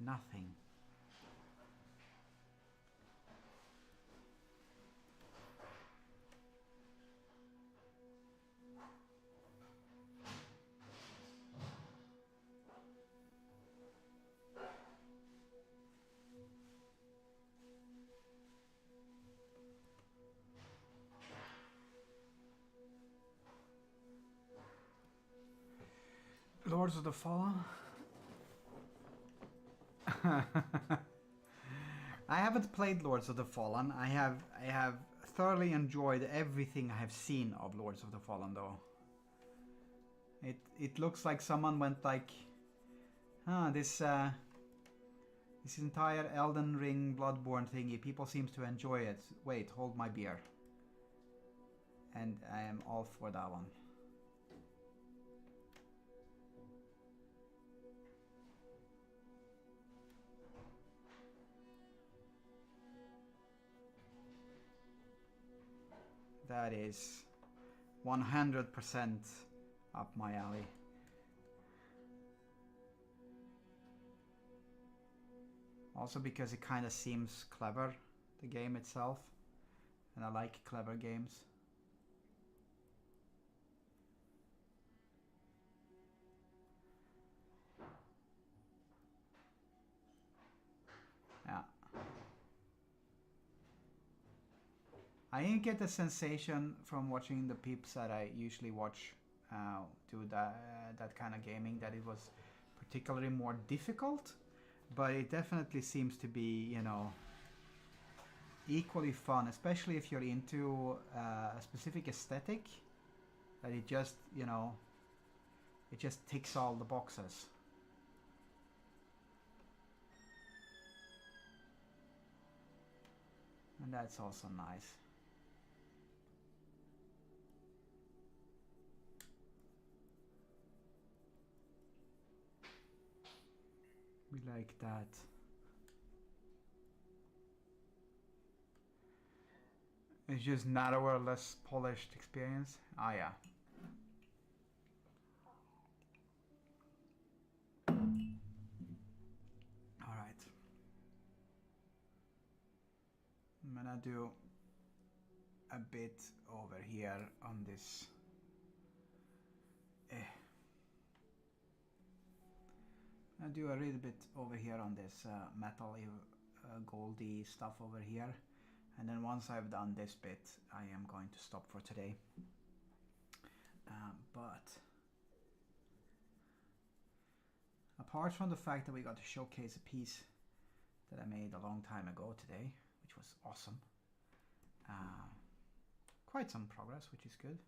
Nothing. Lords of the Fallen? I haven't played Lords of the Fallen. I have thoroughly enjoyed everything I have seen of Lords of the Fallen though. It looks like someone went like, this This entire Elden Ring Bloodborne thingy, people seem to enjoy it. Wait, hold my beer. And I am all for that one. That is 100% up my alley. Also because it kind of seems clever, the game itself. And I like clever games. Yeah. I didn't get the sensation from watching the peeps that I usually watch do that kind of gaming that it was particularly more difficult, but it definitely seems to be, you know, equally fun, especially if you're into a specific aesthetic, that it just, you know, it just ticks all the boxes. And that's also nice. We like that. It's just narrower, less polished experience. Ah, yeah. Alright. I'm gonna do a bit over here on this. I'll do a little bit over here on this metal goldy stuff over here, and then once I've done this bit I am going to stop for today. But apart from the fact that we got to showcase a piece that I made a long time ago today, which was awesome, quite some progress, which is good.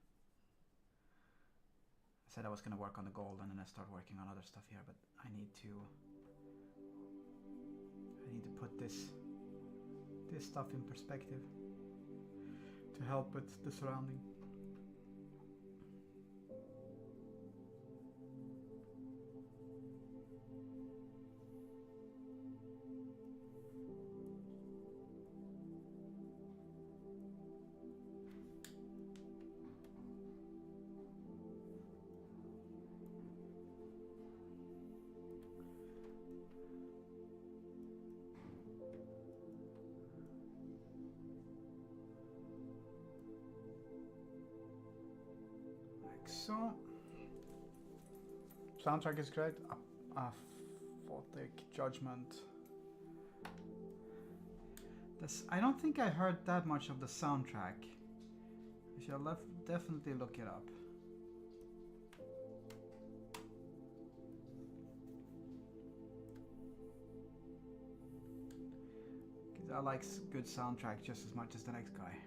I said I was going to work on the gold and then I start working on other stuff here, but I need to put this stuff in perspective to help with the surrounding. So, soundtrack is great. Aphotic Judgment. I don't think I heard that much of the soundtrack. I shall definitely look it up. Because I like good soundtrack just as much as the next guy.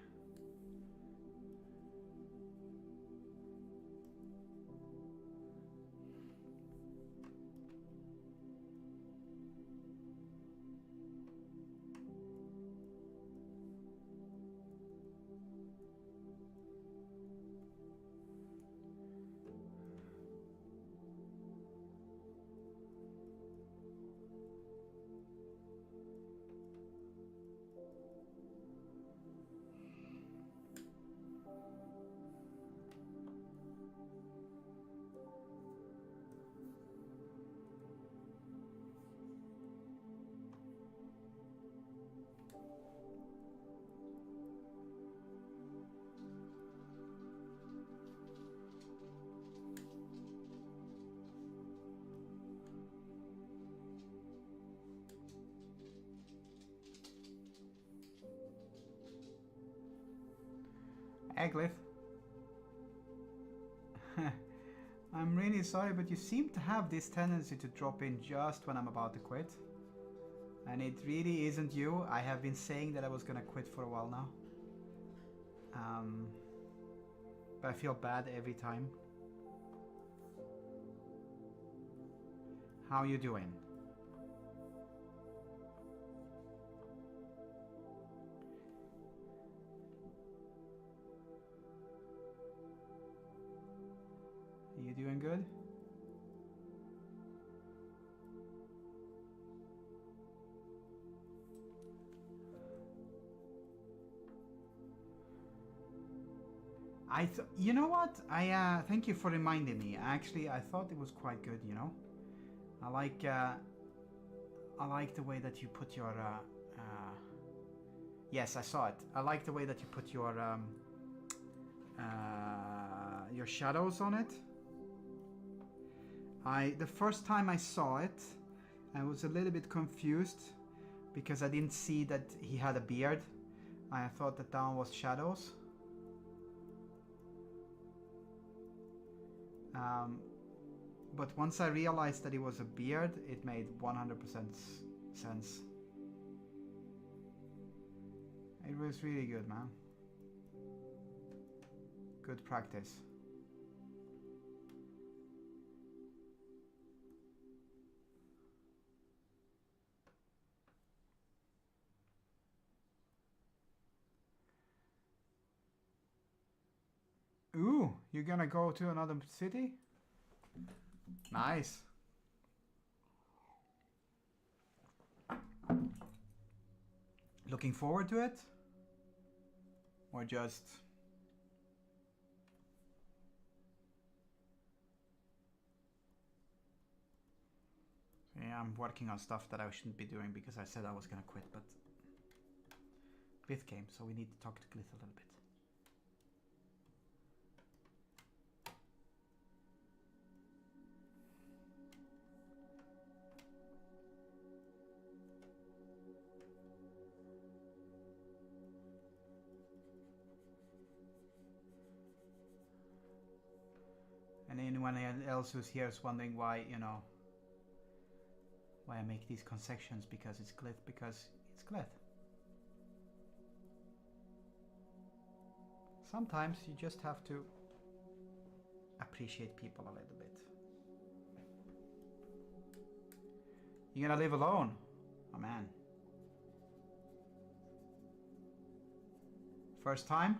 Aglyph. I'm really sorry, but you seem to have this tendency to drop in just when I'm about to quit. And it really isn't you. I have been saying that I was gonna quit for a while now. But I feel bad every time. How you doing? you doing good? You know what? Thank you for reminding me. Actually, I thought it was quite good. You know, I like the way that you put your. Yes, I saw it. I like the way that you put your shadows on it. The first time I saw it, I was a little bit confused because I didn't see that he had a beard. I thought that one was shadows. But once I realized that it was a beard, it made 100% sense. It was really good, man. Good practice. Ooh, you're gonna go to another city? Nice. Looking forward to it? Or just... Yeah, I'm working on stuff that I shouldn't be doing because I said I was gonna quit, but... Glyph came, so we need to talk to Glyph a little bit. And anyone else who's here is wondering why, you know, why I make these concessions because it's Glyph, because it's Glyph. Sometimes you just have to appreciate people a little bit. You're gonna live alone? Oh man. First time?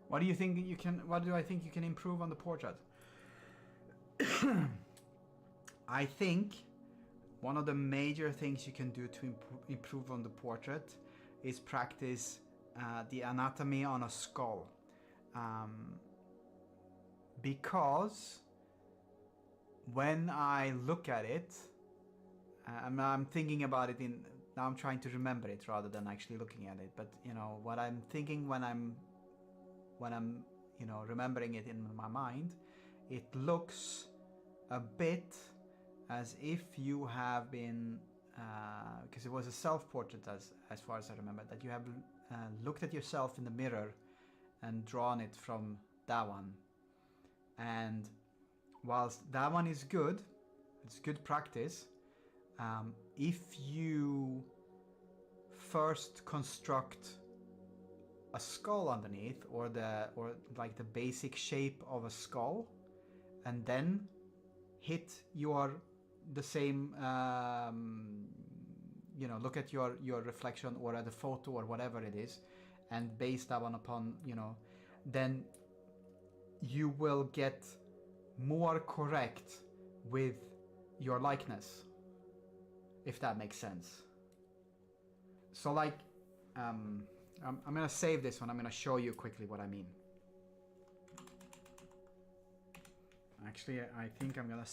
What do you think you can? What do I think you can improve on the portrait? I think one of the major things you can do to improve on the portrait is practice the anatomy on a skull, because when I look at it, I'm thinking about it now. I'm trying to remember it rather than actually looking at it. But you know what I'm thinking when I'm you know, remembering it in my mind, it looks a bit as if you have been, because it was a self-portrait as far as I remember, that you have looked at yourself in the mirror and drawn it from that one. And whilst that one is good, it's good practice, if you first construct a skull underneath, or like the basic shape of a skull, and then hit the same you know, look at your reflection or at the photo or whatever it is, and base that one upon, you know, then you will get more correct with your likeness, if that makes sense. So like I'm gonna save this one. I'm gonna show you quickly what I mean. Actually, I think I'm gonna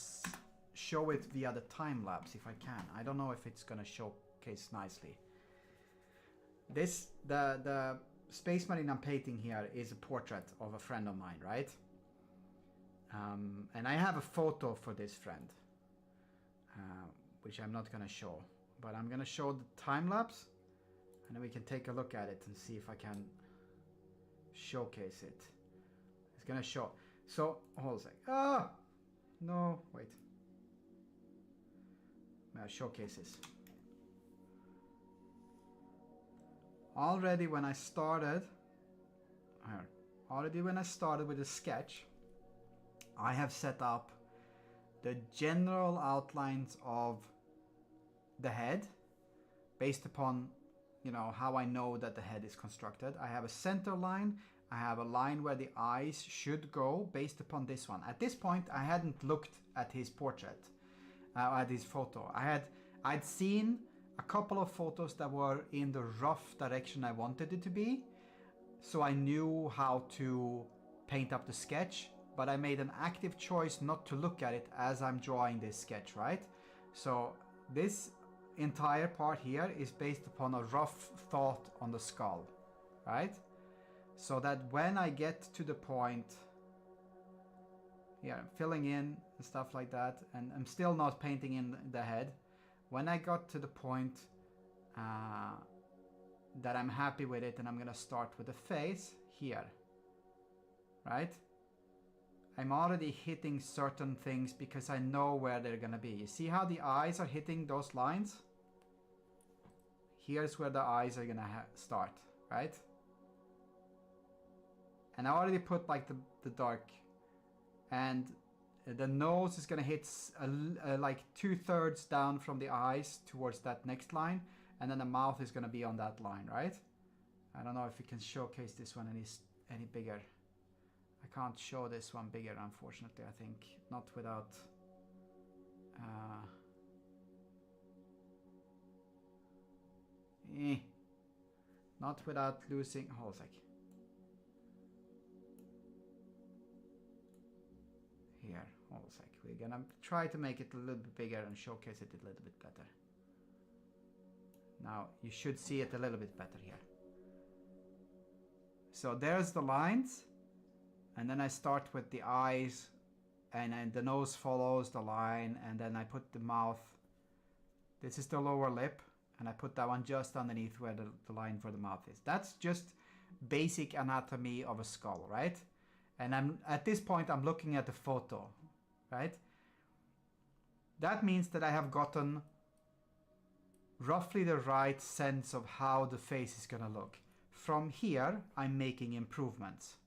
show it via the time lapse if I can. I don't know if it's gonna showcase nicely. The Space Marine I'm painting here is a portrait of a friend of mine, right? And I have a photo for this friend, which I'm not gonna show, but I'm gonna show the time lapse. And then we can take a look at it and see if I can showcase it. It's gonna show. So, hold a sec. Ah! No, wait. Showcases. Already when I started with the sketch, I have set up the general outlines of the head based upon, you know, how I know that the head is constructed. I have a center line, I have a line where the eyes should go based upon this one. At this point, I hadn't looked at his portrait, at his photo. I'd seen a couple of photos that were in the rough direction I wanted it to be, so I knew how to paint up the sketch, but I made an active choice not to look at it as I'm drawing this sketch, right? So this entire part here is based upon a rough thought on the skull, right? So that when I get to the point, yeah, filling in and stuff like that, and I'm still not painting in the head. When I got to the point that I'm happy with it, and I'm gonna start with the face here, right? I'm already hitting certain things because I know where they're gonna be. You see how the eyes are hitting those lines? Here's where the eyes are gonna start, right? And I already put like the dark, and the nose is gonna hit like 2/3 down from the eyes towards that next line, and then the mouth is gonna be on that line, right? I don't know if we can showcase this one any bigger. I can't show this one bigger, unfortunately. I think not without not without losing. Hold a sec. Here, hold a sec. We're gonna try to make it a little bit bigger and showcase it a little bit better. Now you should see it a little bit better here. So there's the lines, and then I start with the eyes, and then the nose follows the line, and then I put the mouth. This is the lower lip, and I put that one just underneath where the line for the mouth is. That's just basic anatomy of a skull, right? And at this point I'm looking at the photo, right? That means that I have gotten roughly the right sense of how the face is gonna look. From here, I'm making improvements,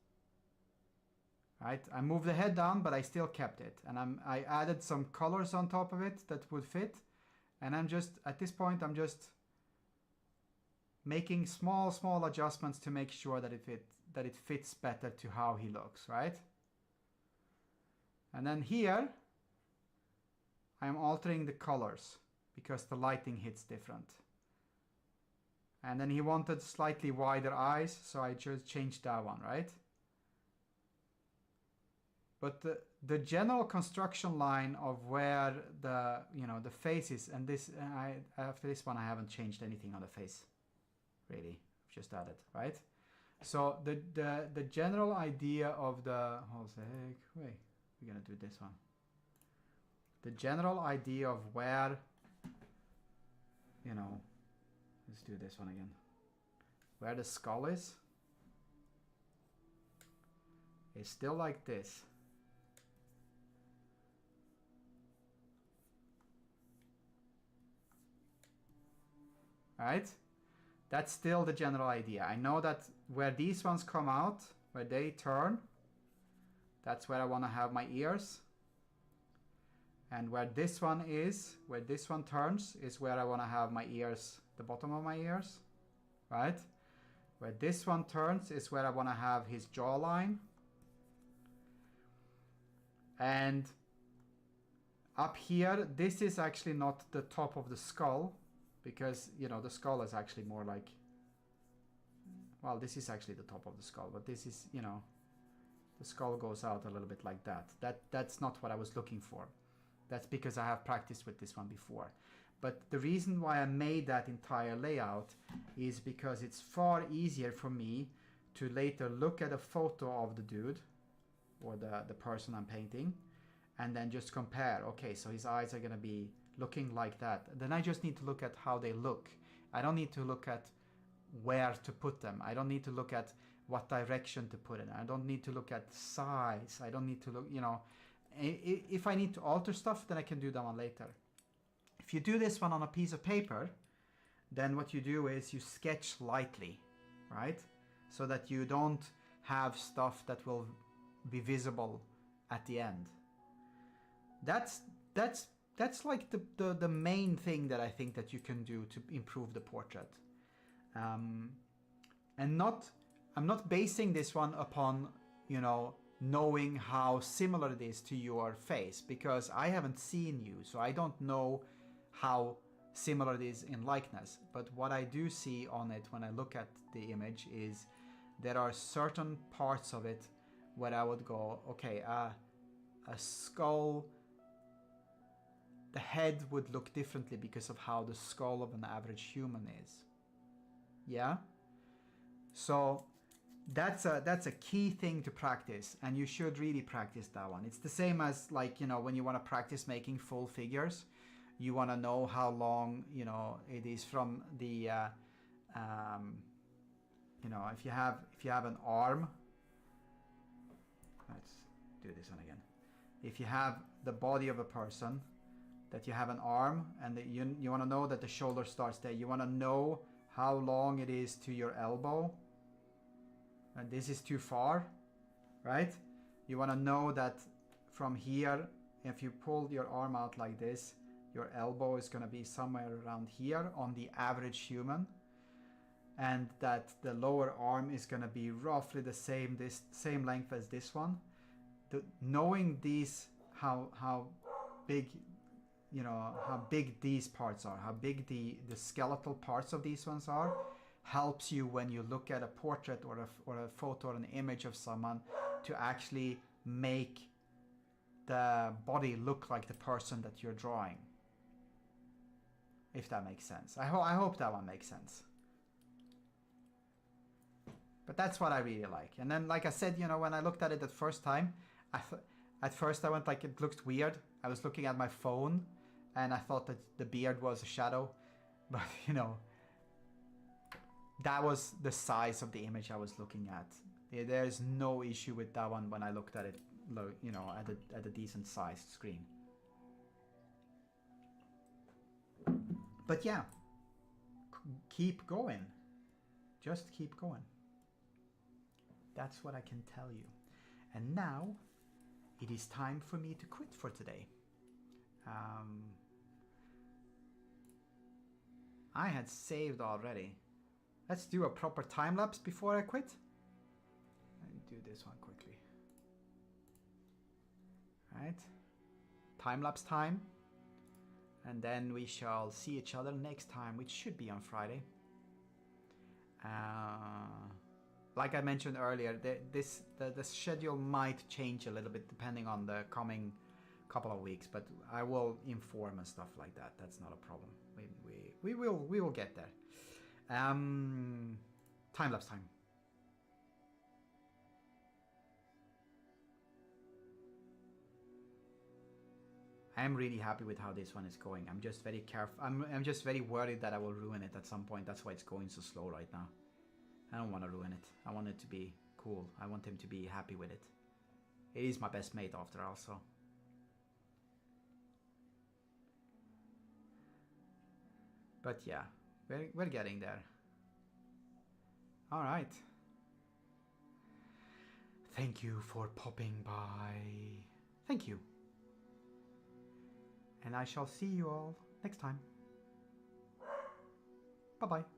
right? I moved the head down, but I still kept it, and I added some colors on top of it that would fit. And I'm just, at this point, I'm just making small adjustments to make sure that it fits better to how he looks, right? And then here, I'm altering the colors because the lighting hits different. And then he wanted slightly wider eyes, so I just changed that one, right? But the general construction line of where the face is, and this after this one I haven't changed anything on the face, really. I've just added, right? So the general idea of the we're gonna do this one. The general idea of where, let's do this one again. Where the skull is still like this. Right? That's still the general idea. I know that where these ones come out, where they turn, that's where I want to have my ears. And where this one is, where this one turns, is where I want to have my ears, the bottom of my ears, right? Where this one turns is where I want to have his jawline. And up here, this is actually not the top of the skull, because, the skull is actually more like, well, this is actually the top of the skull, but this is, the skull goes out a little bit like that. That's not what I was looking for. That's because I have practiced with this one before. But the reason why I made that entire layout is because it's far easier for me to later look at a photo of the dude or the person I'm painting, and then just compare. Okay, so his eyes are gonna be looking like that. Then I just need to look at how they look. I don't need to look at where to put them. I don't need to look at what direction to put it in. I don't need to look at size. I don't need to look, you know, if I need to alter stuff, then I can do that one later. If you do this one on a piece of paper, then what you do is you sketch lightly, right? So that you don't have stuff that will be visible at the end. That's like the main thing that I think that you can do to improve the portrait. And I'm not basing this one upon, you know, knowing how similar it is to your face, because I haven't seen you, so I don't know how similar it is in likeness. But what I do see on it when I look at the image is there are certain parts of it where I would go, okay, a skull, the head would look differently because of how the skull of an average human is. Yeah? So that's a key thing to practice, and you should really practice that one. It's the same as, like, you know, when you want to practice making full figures, you want to know how long, you know, it is from the you know, if you have an arm, let's do this one again. If you have the body of a person, that you have an arm, and that you want to know that the shoulder starts there, you want to know how long it is to your elbow, and this is too far, right? You want to know that from here, if you pull your arm out like this, your elbow is going to be somewhere around here on the average human, and that the lower arm is going to be roughly the same length as this one. Knowing these, how big, you know, how big these parts are, how big the skeletal parts of these ones are, helps you when you look at a portrait or a photo or an image of someone to actually make the body look like the person that you're drawing. If that makes sense. I hope that one makes sense. But that's what I really like. And then, like I said, you know, when I looked at it the first time, at first I went like, it looked weird. I was looking at my phone and I thought that the beard was a shadow. But, you know, that was the size of the image I was looking at. There's no issue with that one when I looked at it, you know, at a decent sized screen. But yeah, keep going. Just keep going. That's what I can tell you. And now it is time for me to quit for today. I had saved already. Let's do a proper time lapse before I quit. And do this one quickly. Right? Time lapse time. And then we shall see each other next time, which should be on Friday. Like I mentioned earlier, the schedule might change a little bit depending on the coming couple of weeks, but I will inform and stuff like that. That's not a problem. We will get there. Time lapse time. I am really happy with how this one is going. I'm just very careful. I'm just very worried that I will ruin it at some point. That's why it's going so slow right now. I don't want to ruin it. I want it to be cool. I want him to be happy with it. It is my best mate after all, so. But yeah, we're getting there. All right. Thank you for popping by. Thank you. And I shall see you all next time. Bye-bye.